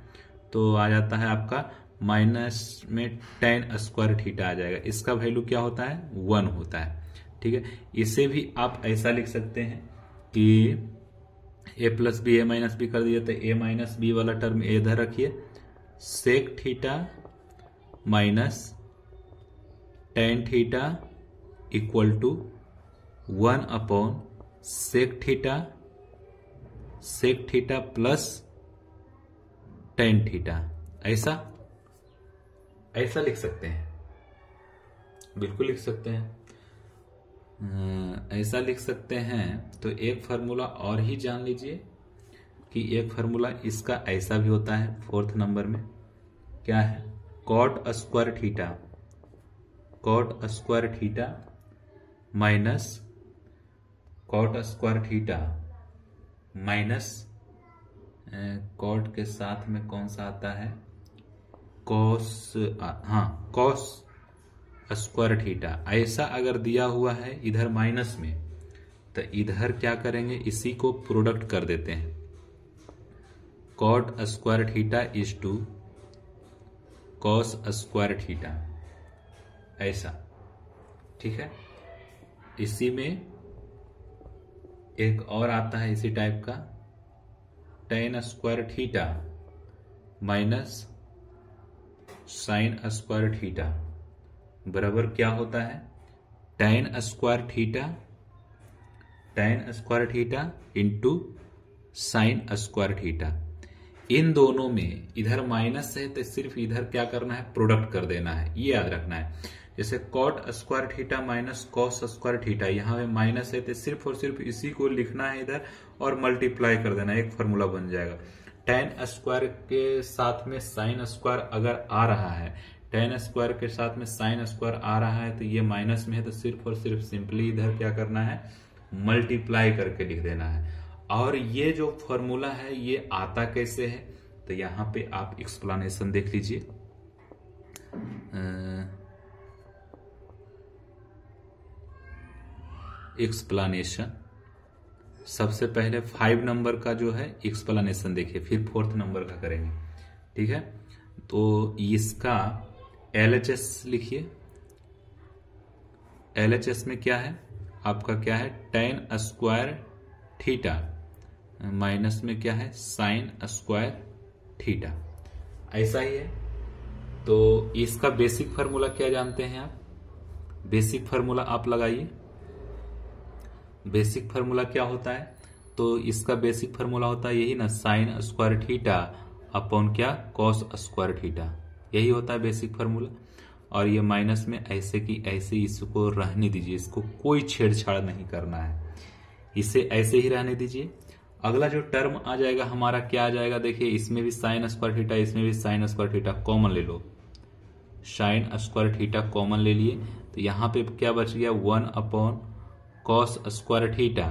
तो आ जाता है आपका माइनस में टेन स्क्वायर थीटा आ जाएगा। इसका वैल्यू क्या होता है, 1 होता है। ठीक है, इसे भी आप ऐसा लिख सकते हैं कि a plus B A minus B कर दिया, तो a माइनस बी वाला टर्म इधर रखिए, sec theta minus tan theta equal to 1 upon sec theta plus tan theta, ऐसा लिख सकते हैं, बिल्कुल लिख सकते हैं, ऐसा लिख सकते हैं। तो एक फार्मूला और ही जान लीजिए कि एक फार्मूला इसका ऐसा भी होता है फोर्थ नंबर में, क्या है, cot square theta minus cot square theta minus cot के साथ में कौन सा आता है, कॉस स्क्वायर थीटा। ऐसा अगर दिया हुआ है इधर माइनस में, तो इधर क्या करेंगे, इसी को प्रोडक्ट कर देते हैं, cot square theta is to cos square theta, ऐसा। ठीक है, इसी में एक और आता है इसी टाइप का, tan square theta minus sine square theta बराबर क्या होता है, tan square theta into sine square theta. इन दोनों में इधर माइनस है तो सिर्फ इधर क्या करना है, प्रोडक्ट कर देना है, ये याद रखना है। जैसे cot square theta minus cos square theta, यहाँ में माइनस है तो सिर्फ और सिर्फ इसी को लिखना है इधर और मल्टीप्लाई कर देना है, एक फॉर्मूला बन जाएगा। टेन स्क्वायर के साथ में साइन स्क्वायर अगर आ रहा है, टेन स्क्वायर के साथ में साइन स्क्वायर आ रहा है, तो ये माइनस में है तो सिर्फ और सिर्फ सिंपली इधर क्या करना है, मल्टीप्लाई करके लिख देना है। और ये जो फॉर्मूला है ये आता कैसे है, तो यहां पे आप एक्सप्लेनेशन देख लीजिए। एक्सप्लेनेशन सबसे पहले 5 नंबर का जो है एक्सप्लेनेशन देखिए, फिर 4th नंबर का करेंगे। ठीक है, तो इसका LHS लिखिए। LHS में क्या है आपका, क्या है, टेन स्क्वायर थीटा माइनस में क्या है, साइन स्क्वायर थीटा, ऐसा ही है। तो इसका बेसिक फार्मूला क्या जानते हैं आप, बेसिक फार्मूला आप लगाइए। बेसिक फार्मूला क्या होता है, तो इसका बेसिक फार्मूला होता है यही ना, साइन स्क्वायर थीटा अपॉन क्या, कॉस स्क्वायर थीटा, यही होता है बेसिक फार्मूला। और ये माइनस में ऐसे की ऐसे इसको रहने दीजिए, इसको कोई छेड़छाड़ नहीं करना है, इसे ऐसे ही रहने दीजिए। अगला जो टर्म आ जाएगा हमारा क्या आ जाएगा, देखिए इसमें भी साइन स्क्वायर थीटा, इसमें भी साइन स्क्वायर थीटा, कॉमन ले लो, साइन स्क्वायर थीटा कॉमन ले लिए, तो यहां पे क्या बच गया, 1 अपॉन कॉस स्क्वायर थीटा।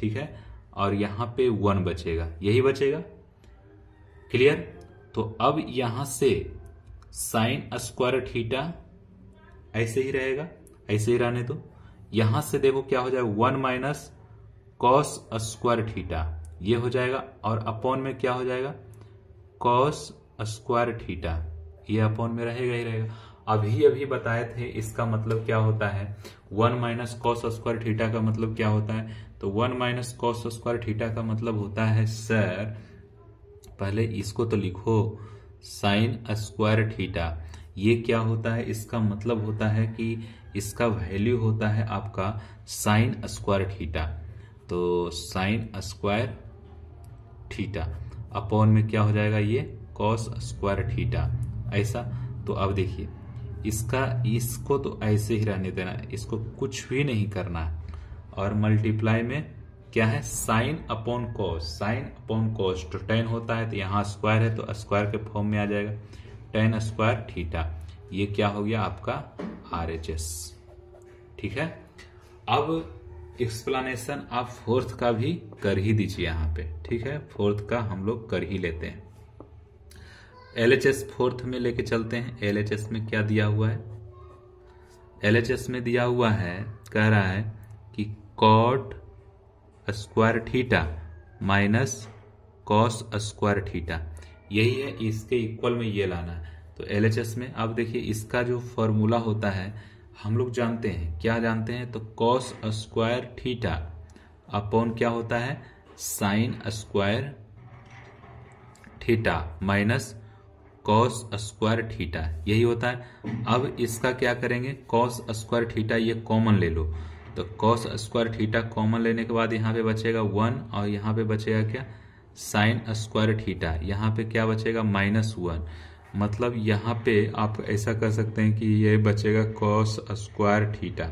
ठीक है, और यहां पे 1 बचेगा, यही बचेगा। क्लियर। तो अब यहां से साइन स्क्वायर थीटा ऐसे ही रहेगा, ऐसे ही रहने दो। यहां से देखो क्या हो जाएगा, 1 माइनस कॉस स्क्वायर थीटा ये हो जाएगा, और अपॉन में क्या हो जाएगा, कॉस स्क्वायर थीटा, ये अपॉन में रहेगा ही रहेगा। अभी अभी बताए थे इसका मतलब क्या होता है, 1 माइनस कॉस स्क्वायर थीटा का मतलब क्या होता है। तो 1 माइनस कॉस स्क्वायर थीटा का मतलब होता है सर, पहले इसको तो लिखो, साइन स्क्वायर थीटा। ये क्या होता है, इसका मतलब होता है कि इसका वैल्यू होता है आपका साइन स्क्वायर थीटा। तो साइन स्क्वायर थीटा अपॉन में क्या हो जाएगा, ये कॉस स्क्वायर थीटा, ऐसा। तो अब देखिए इसको तो ऐसे ही रहने देना है, इसको कुछ भी नहीं करना है। और मल्टीप्लाई में क्या है, sine upon cos, sine upon cos तो टेन होता है, तो यहाँ स्क्वायर है तो स्क्वायर के फॉर्म में आ जाएगा, टेन स्क्वायर थीटा। ये क्या हो गया आपका RHS। ठीक है, अब एक्सप्लेनेशन आप फोर्थ का भी कर ही दीजिए यहाँ पे। ठीक है, फोर्थ का हम लोग कर ही लेते हैं। LHS फोर्थ में लेके चलते हैं। LHS में क्या दिया हुआ है, LHS में दिया हुआ है, कह रहा है कि cot square theta minus cos square theta, यही है, इसके इक्वल में ये लाना है। तो LHS में अब देखिए इसका जो फॉर्मूला होता है हम लोग जानते हैं, क्या जानते हैं, तो कॉस स्क्वायर थीटा अपॉन क्या होता है, sign square theta minus cos square theta, यही होता है। अब इसका क्या करेंगे, कॉस स्क्वायर थीटा ये कॉमन ले लो, तो कॉस स्क्वायर थीटा कॉमन लेने के बाद यहाँ पे बचेगा 1, और यहाँ पे बचेगा क्या, साइन स्क्वायर थीटा, यहाँ पे क्या बचेगा, -1। मतलब यहाँ पे आप ऐसा कर सकते हैं कि ये बचेगा कॉस स्क्वायर थीटा,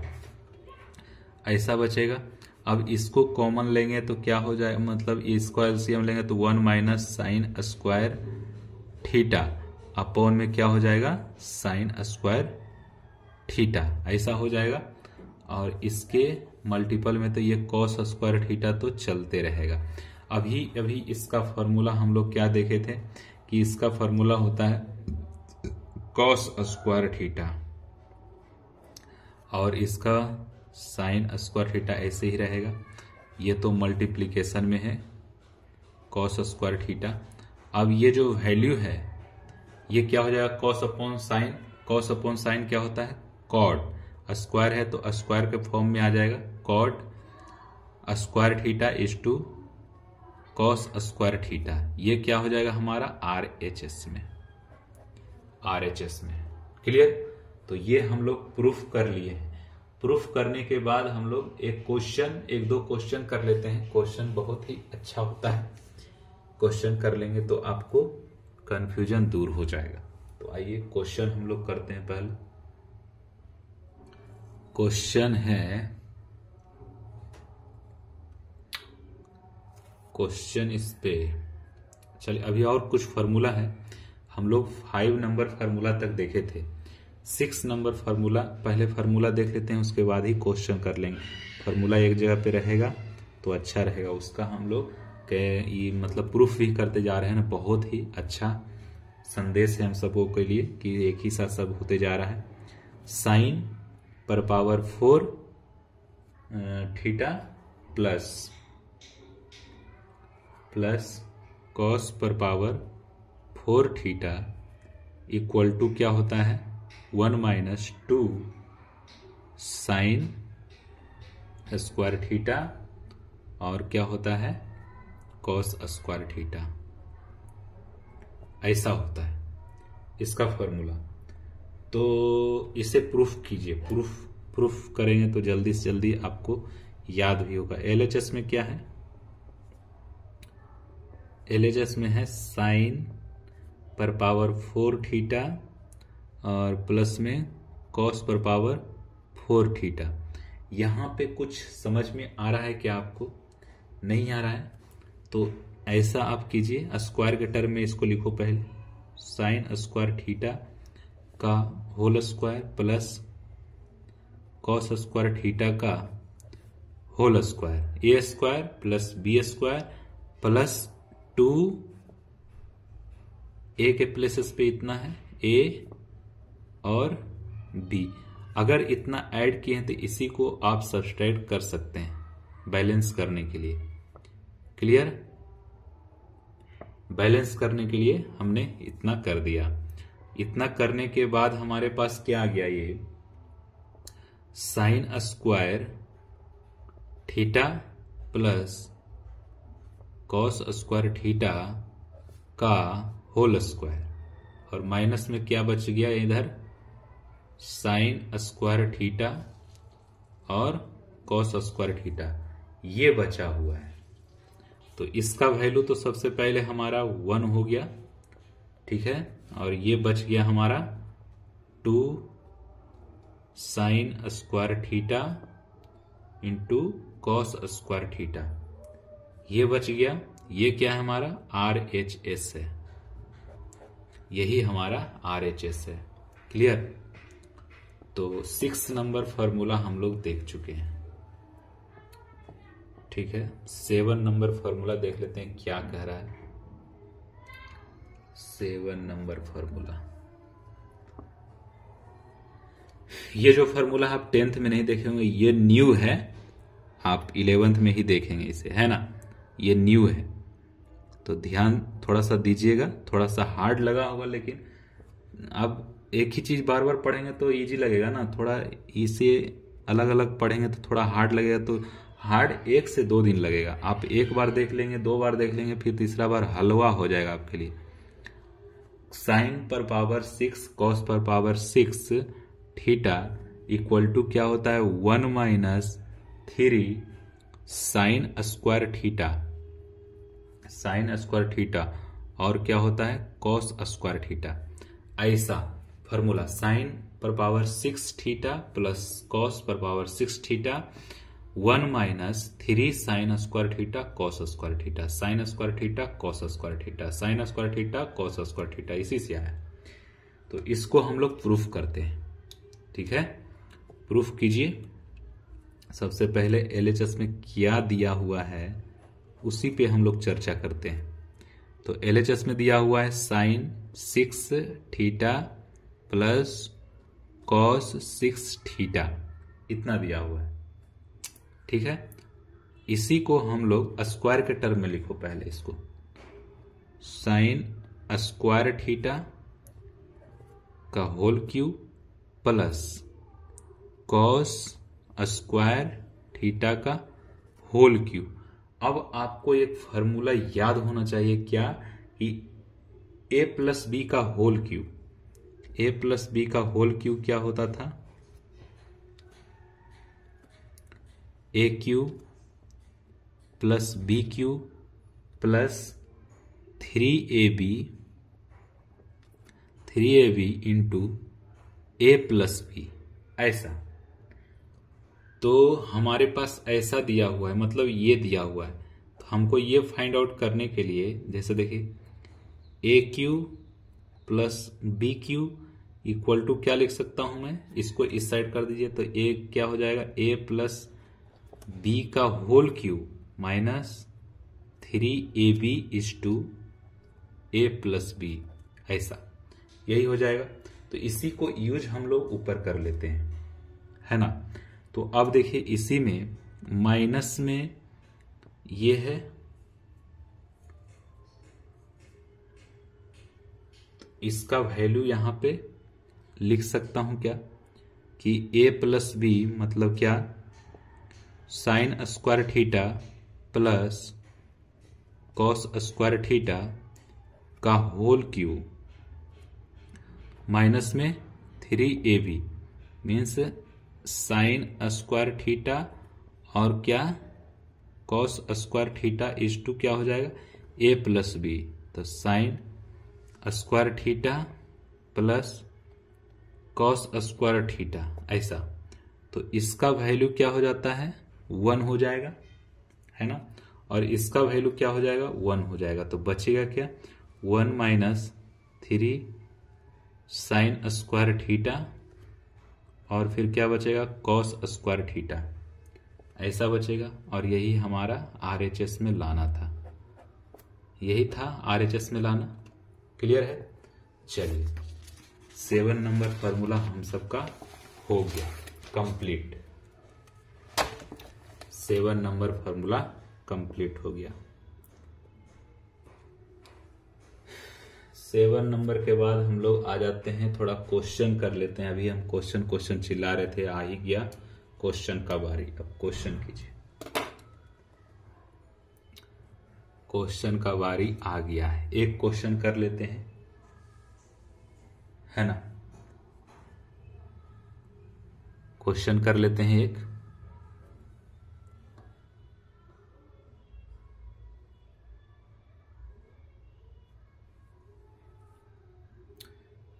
ऐसा बचेगा। अब इसको कॉमन लेंगे तो क्या हो जाएगा, मतलब इसको एलसीएम लेंगे तो 1 minus sine square theta upon में क्या हो जाएगा, साइन स्क्वायर थीटा, ऐसा हो जाएगा। और इसके मल्टीपल में तो ये कॉस स्क्वायर थीटा तो चलते रहेगा। अभी अभी इसका फॉर्मूला हम लोग क्या देखे थे कि इसका फॉर्मूला होता है कॉस स्क्वायर थीटा, और इसका साइन स्क्वायर थीटा ऐसे ही रहेगा। ये तो मल्टीप्लिकेशन में है कॉस स्क्वायर थीटा। अब ये जो वैल्यू है ये क्या हो जाएगा, cos upon sine, cos upon sine क्या होता है, कॉट, स्क्वायर है तो स्क्वायर के फॉर्म में आ जाएगा, cot square theta is to cos square theta. ये क्या हो जाएगा हमारा RHS में, RHS में। क्लियर। तो ये हम लोग प्रूफ कर लिए हैं। प्रूफ करने के बाद हम लोग एक दो क्वेश्चन कर लेते हैं। क्वेश्चन बहुत ही अच्छा होता है, क्वेश्चन कर लेंगे तो आपको कंफ्यूजन दूर हो जाएगा। तो आइए क्वेश्चन हम लोग करते हैं। पहले क्वेश्चन है, क्वेश्चन इस पे, चलिए अभी और कुछ फार्मूला है। हम लोग 5 नंबर फार्मूला तक देखे थे, 6 नंबर फार्मूला, पहले फार्मूला देख लेते हैं, उसके बाद ही क्वेश्चन कर लेंगे। फार्मूला एक जगह पे रहेगा तो अच्छा रहेगा, उसका हम लोग ये मतलब प्रूफ भी करते जा रहे हैं ना। बहुत ही अच्छा संदेश है हम सबों के लिए कि एक ही साथ सब होते जा रहा है। साइन पर पावर 4 थीटा प्लस कॉस पर पावर 4 थीटा इक्वल टू क्या होता है, 1 माइनस 2 साइन स्क्वायर थीटा, और क्या होता है, कॉस स्क्वायर थीटा, ऐसा होता है इसका फॉर्मूला। तो इसे प्रूफ कीजिए, प्रूफ करेंगे तो जल्दी से जल्दी आपको याद भी होगा। LHS में क्या है, LHS में है साइन पर पावर 4 थीटा और प्लस में कॉस पर पावर 4 थीटा। यहां पे कुछ समझ में आ रहा है क्या, आपको नहीं आ रहा है तो ऐसा आप कीजिए, स्क्वायर के टर्म में इसको लिखो। पहले साइन स्क्वायर थीटा का whole square plus cos square theta का whole square, A square plus B square plus 2 A के प्लेसेस पे इतना है, ए और बी। अगर इतना ऐड किए हैं तो इसी को आप सब्सट्रैक्ट कर सकते हैं बैलेंस करने के लिए। क्लियर? बैलेंस करने के लिए हमने इतना कर दिया। इतना करने के बाद हमारे पास क्या आ गया, ये sign square theta plus cos square theta का होल स्क्वायर, और माइनस में क्या बच गया इधर, साइन स्क्वायर थीटा और कॉस स्क्वायर थीटा, ये बचा हुआ है। तो इसका वैल्यू तो सबसे पहले हमारा 1 हो गया, ठीक है, और ये बच गया हमारा 2 sign square theta into cos square theta, ये बच गया। ये क्या है हमारा, RHS है, यही हमारा RHS है। क्लियर? तो 6 नंबर फॉर्मूला हम लोग देख चुके हैं, ठीक है। 7 नंबर फॉर्मूला देख लेते हैं क्या कह रहा है। 7 नंबर फॉर्मूला, ये जो फॉर्मूला आप 10th में नहीं देखे होंगे, ये न्यू है, आप 11th में ही देखेंगे इसे, है ना, ये न्यू है। तो ध्यान थोड़ा सा दीजिएगा, थोड़ा सा हार्ड लगा होगा, लेकिन अब एक ही चीज बार बार पढ़ेंगे तो इजी लगेगा ना, थोड़ा इसे अलग अलग पढ़ेंगे तो थोड़ा हार्ड लगेगा। तो हार्ड 1 से 2 दिन लगेगा, आप एक बार देख लेंगे, 2 बार देख लेंगे, फिर तीसरा बार हलवा हो जाएगा आपके लिए। साइन पर पावर 6 कॉस पर पावर 6 थीटा इक्वल टू क्या होता है, 1 minus 3 sign square theta, sign square theta, और क्या होता है, कॉस स्क्वायर थीटा। ऐसा फॉर्मूला, साइन पर पावर 6 थीटा प्लस कॉस पर power 6 theta 1 minus 3 sign square theta cos square theta, sign square theta cos square theta, sign square theta cos square theta, इसी से आया। तो इसको हम लोग प्रूफ करते हैं, ठीक है। प्रूफ कीजिए। सबसे पहले एलएचएस में क्या दिया हुआ है उसी पे हम लोग चर्चा करते हैं। तो एलएचएस में दिया हुआ है sine 6 theta plus cos 6 theta, इतना दिया हुआ है, ठीक है। इसी को हम लोग स्क्वायर के टर्म में लिखो पहले, इसको साइन स्क्वायर थीटा का whole cube plus cos square theta का होल क्यूब। अब आपको एक फॉर्मूला याद होना चाहिए, क्या, कि a प्लस बी का whole cube, a plus B का होल क्यूब क्या होता था, a cube plus B cube plus 3ab into a plus B, ऐसा। तो हमारे पास ऐसा दिया हुआ है, मतलब ये दिया हुआ है। तो हमको ये फाइंड आउट करने के लिए, जैसे देखिए a cube plus B cube equal to क्या लिख सकता हूं मैं, इसको इस साइड कर दीजिए तो a क्या हो जाएगा, a प्लस बी का whole cube minus 3ab is to a plus B, ऐसा, यही हो जाएगा। तो इसी को यूज हम लोग ऊपर कर लेते हैं, है ना। तो अब देखिए इसी में माइनस में ये है, इसका वैल्यू यहां पे लिख सकता हूं क्या, कि a प्लस बी मतलब क्या, sine square theta plus cos square theta का होल क्यूब माइनस में 3ab means sine square theta और क्या, cos square theta is to क्या हो जाएगा, a प्लस बी। तो sine square theta plus cos square theta, ऐसा। तो इसका वैल्यू क्या हो जाता है, 1 हो जाएगा, है ना, और इसका वैल्यू क्या हो जाएगा, 1 हो जाएगा। तो बचेगा क्या, 1 माइनस 3 साइन स्क्वायर थीटा और फिर क्या बचेगा, कॉस स्क्वायर थीटा, ऐसा बचेगा। और यही हमारा आरएचएस में लाना था, यही था आरएचएस में लाना। क्लियर है? चलिए 7 नंबर फॉर्मूला हम सबका हो गया कंप्लीट। 7 नंबर फॉर्मूला कंप्लीट हो गया। 7 नंबर के बाद हम लोग आ जाते हैं, थोड़ा क्वेश्चन कर लेते हैं। अभी हम क्वेश्चन चिल्ला रहे थे, आ ही गया क्वेश्चन का बारी। अब क्वेश्चन कीजिए। क्वेश्चन का बारी आ गया है। एक क्वेश्चन कर लेते हैं, है ना? क्वेश्चन कर लेते हैं एक।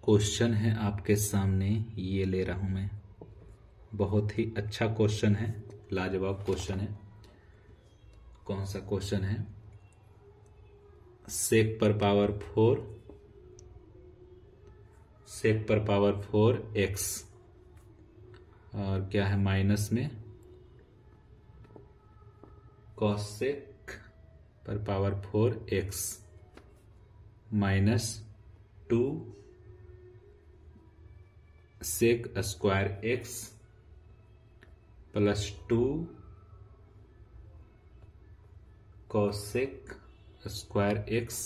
क्वेश्चन है आपके सामने, ये ले रहा हूं मैं। बहुत ही अच्छा क्वेश्चन है, लाजवाब क्वेश्चन है। कौन सा क्वेश्चन है? सेक पर पावर 4 एक्स और क्या है माइनस में कॉसेक पर power 4 X minus 2 sec square X plus 2 cosec square X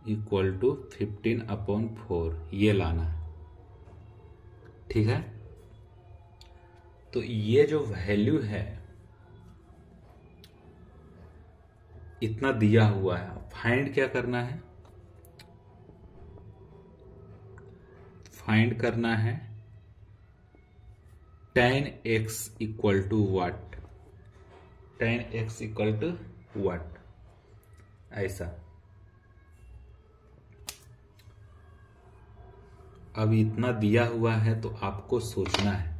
equal to 15/4, ये लाना है। ठीक है, तो ये जो वैल्यू है इतना दिया हुआ है, फाइंड क्या करना है? फाइंड करना है tan x equal to what? tan x equal to what? ऐसा। अब इतना दिया हुआ है तो आपको सोचना है।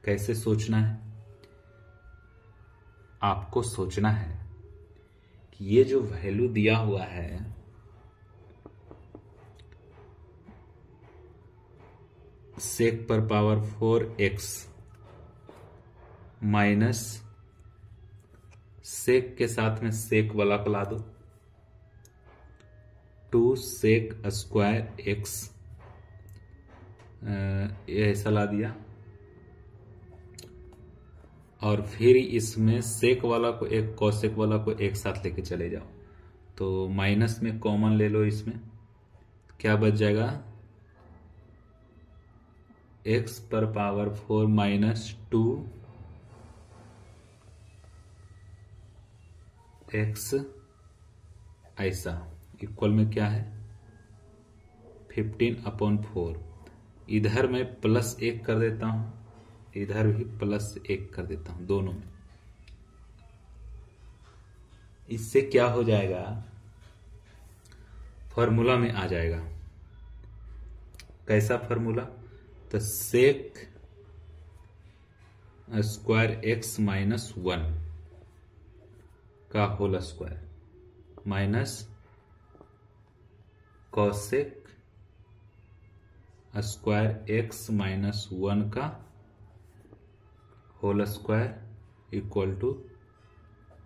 कैसे सोचना है? आपको सोचना है कि ये जो वैल्यू दिया हुआ है सेक पर पावर 4 एक्स माइनस सेक के साथ में सेक वाला को ला दो, 2 सेक स्क्वायर एक्स, ये ऐसा ला दिया। और फिर इसमें सेक वाला को एक कॉसेक वाला को एक साथ लेके चले जाओ, तो माइनस में कॉमन ले लो। इसमें क्या बच जाएगा? एक्स पर पावर 4 माइनस 2 एक्स ऐसा इक्वल में क्या है 15/4। इधर मैं +1 कर देता हूं, इधर भी +1 कर देता हूं, दोनों में। इससे क्या हो जाएगा? फॉर्मूला में आ जाएगा। कैसा फॉर्मूला? तो सेक स्क्वायर एक्स माइनस 1 का whole square minus cosec square X minus 1 का होल स्क्वायर इक्वल टू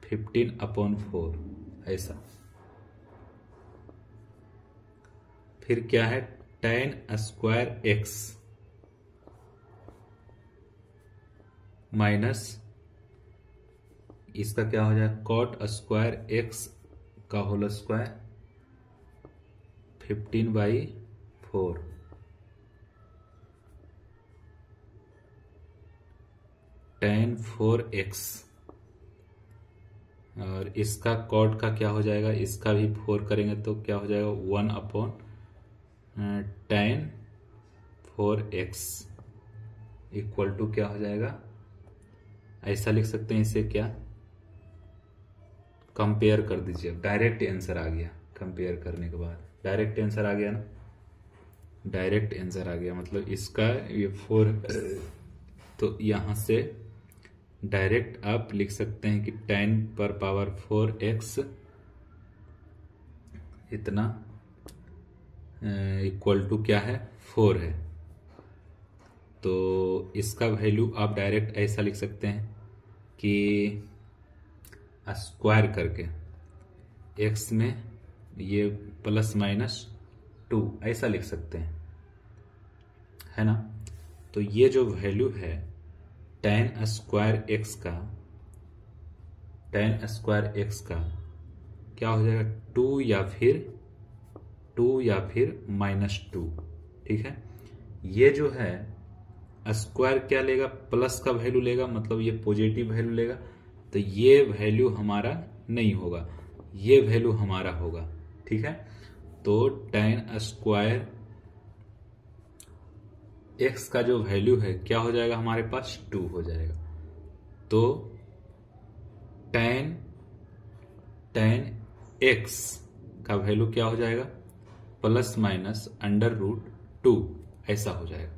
15/4, ऐसा। फिर क्या है? tan स्क्वायर एक्स माइनस इसका क्या हो जाए कॉट स्क्वायर एक्स का होल स्क्वायर 15/4 tan 4x और इसका कॉट का क्या हो जाएगा? इसका भी 4 करेंगे तो क्या हो जाएगा 1/tan 4x इक्वल टू क्या हो जाएगा? ऐसा लिख सकते हैं इसे, क्या कंपेयर कर दीजिए। डायरेक्ट आंसर आ गया। कंपेयर करने के बाद डायरेक्ट आंसर आ गया ना, डायरेक्ट आंसर आ गया। मतलब इसका ये 4, तो यहां से डायरेक्ट आप लिख सकते हैं कि tan पर पावर 4x इतना इक्वल टू क्या है 4 है। तो इसका वैल्यू आप डायरेक्ट ऐसा लिख सकते हैं कि स्क्वायर करके x में ये प्लस माइनस 2 ऐसा लिख सकते हैं, है ना। तो ये जो वैल्यू है tan स्क्वायर एक्स का, tan स्क्वायर एक्स का क्या हो जाएगा 2 या फिर -2, ठीक है। ये जो है स्क्वायर क्या लेगा, प्लस का वैल्यू लेगा, मतलब ये पॉजिटिव वैल्यू लेगा, तो ये वैल्यू हमारा नहीं होगा, ये वैल्यू हमारा होगा, ठीक है। तो tan स्क्वायर एक्स का जो वैल्यू है क्या हो जाएगा हमारे पास 2 हो जाएगा। तो tan एक्स का वैल्यू क्या हो जाएगा प्लस माइनस √2 ऐसा हो जाएगा।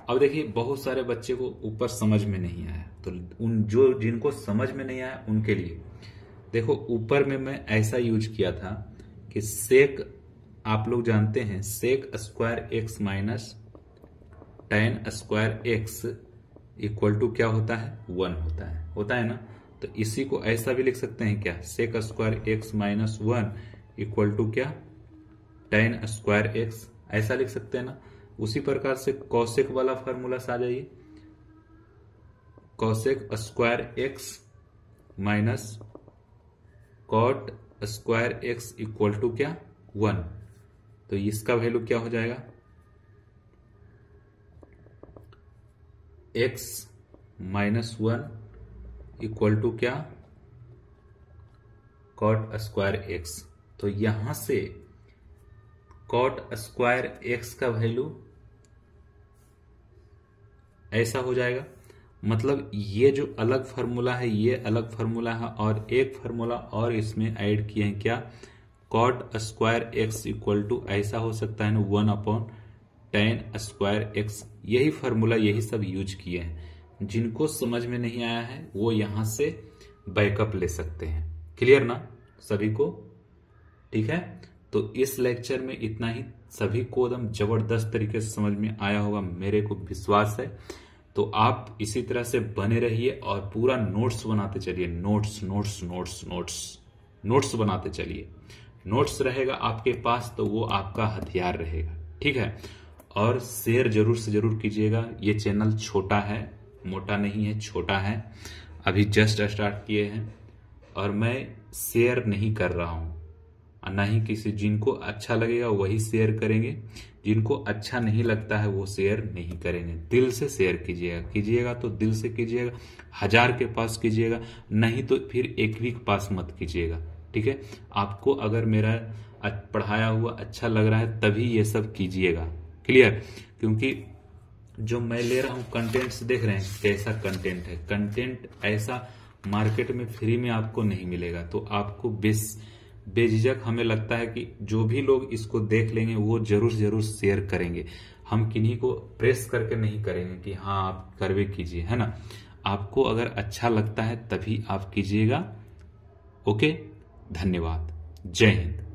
अब देखिए बहुत सारे बच्चे को ऊपर समझ में नहीं आया, तो जिनको समझ में नहीं आया उनके लिए देखो, ऊपर में मैं ऐसा यूज किया था कि सेक, आप लोग जानते हैं sec square X minus tan square X equal to क्या होता है 1 होता है ना। तो इसी को ऐसा भी लिख सकते हैं क्या, sec square X minus 1 equal to क्या tan स्क्वायर एक्स, ऐसा लिख सकते हैं ना। उसी प्रकार से कॉसेक वाला फॉर्मूला से आ जाइए, cosec square X minus cot square X equal to क्या 1, तो इसका वैल्यू क्या हो जाएगा x माइनस 1 इक्वल टू क्या कॉट स्क्वायर एक्स। तो यहां से कॉट स्क्वायर एक्स का वैल्यू ऐसा हो जाएगा, मतलब ये जो अलग फार्मूला है ये अलग फार्मूला है, और एक फार्मूला और इसमें ऐड किए हैं क्या cot square X equal to ऐसा हो सकता है ना 1/tan स्क्वायर एक्स। यही फार्मूला यही सब यूज किए हैं। जिनको समझ में नहीं आया है वो यहां से बैकअप ले सकते हैं। क्लियर ना सभी को, ठीक है। तो इस लेक्चर में इतना ही, सभी को एकदम जबरदस्त तरीके से समझ में आया होगा, मेरे को विश्वास है। तो आप इसी तरह से बने रहिए और पूरा नोट्स बनाते चलिए, नोट्स बनाते चलिए। नोट्स रहेगा आपके पास तो वो आपका हथियार रहेगा, ठीक है। और शेयर जरूर से जरूर कीजिएगा। ये चैनल छोटा है, मोटा नहीं है, छोटा है, अभी जस्ट स्टार्ट किए हैं, और मैं शेयर नहीं कर रहा हूं, ना ही किसी, जिनको अच्छा लगेगा वही शेयर करेंगे, जिनको अच्छा नहीं लगता है वो शेयर नहीं करेंगे। दिल से शेयर कीजिएगा तो दिल से कीजिएगा, 1000 के पास कीजिएगा, नहीं तो फिर 1 भी के पास मत कीजिएगा, ठीक है। आपको अगर मेरा पढ़ाया हुआ अच्छा लग रहा है तभी ये सब कीजिएगा, क्लियर। क्योंकि जो मैं ले रहा हूं कंटेंट्स, देख रहे हैं कैसा कंटेंट है, कंटेंट ऐसा मार्केट में फ्री में आपको नहीं मिलेगा। तो आपको बेझिझक हमें लगता है कि जो भी लोग इसको देख लेंगे वो जरूर जरूर शेयर करेंगे। हम किन्हीं को प्रेस करके नहीं करेंगे कि हाँ आप करवे कीजिए, है ना। आपको अगर अच्छा लगता है तभी आप कीजिएगा। ओके, धन्यवाद, जय हिंद।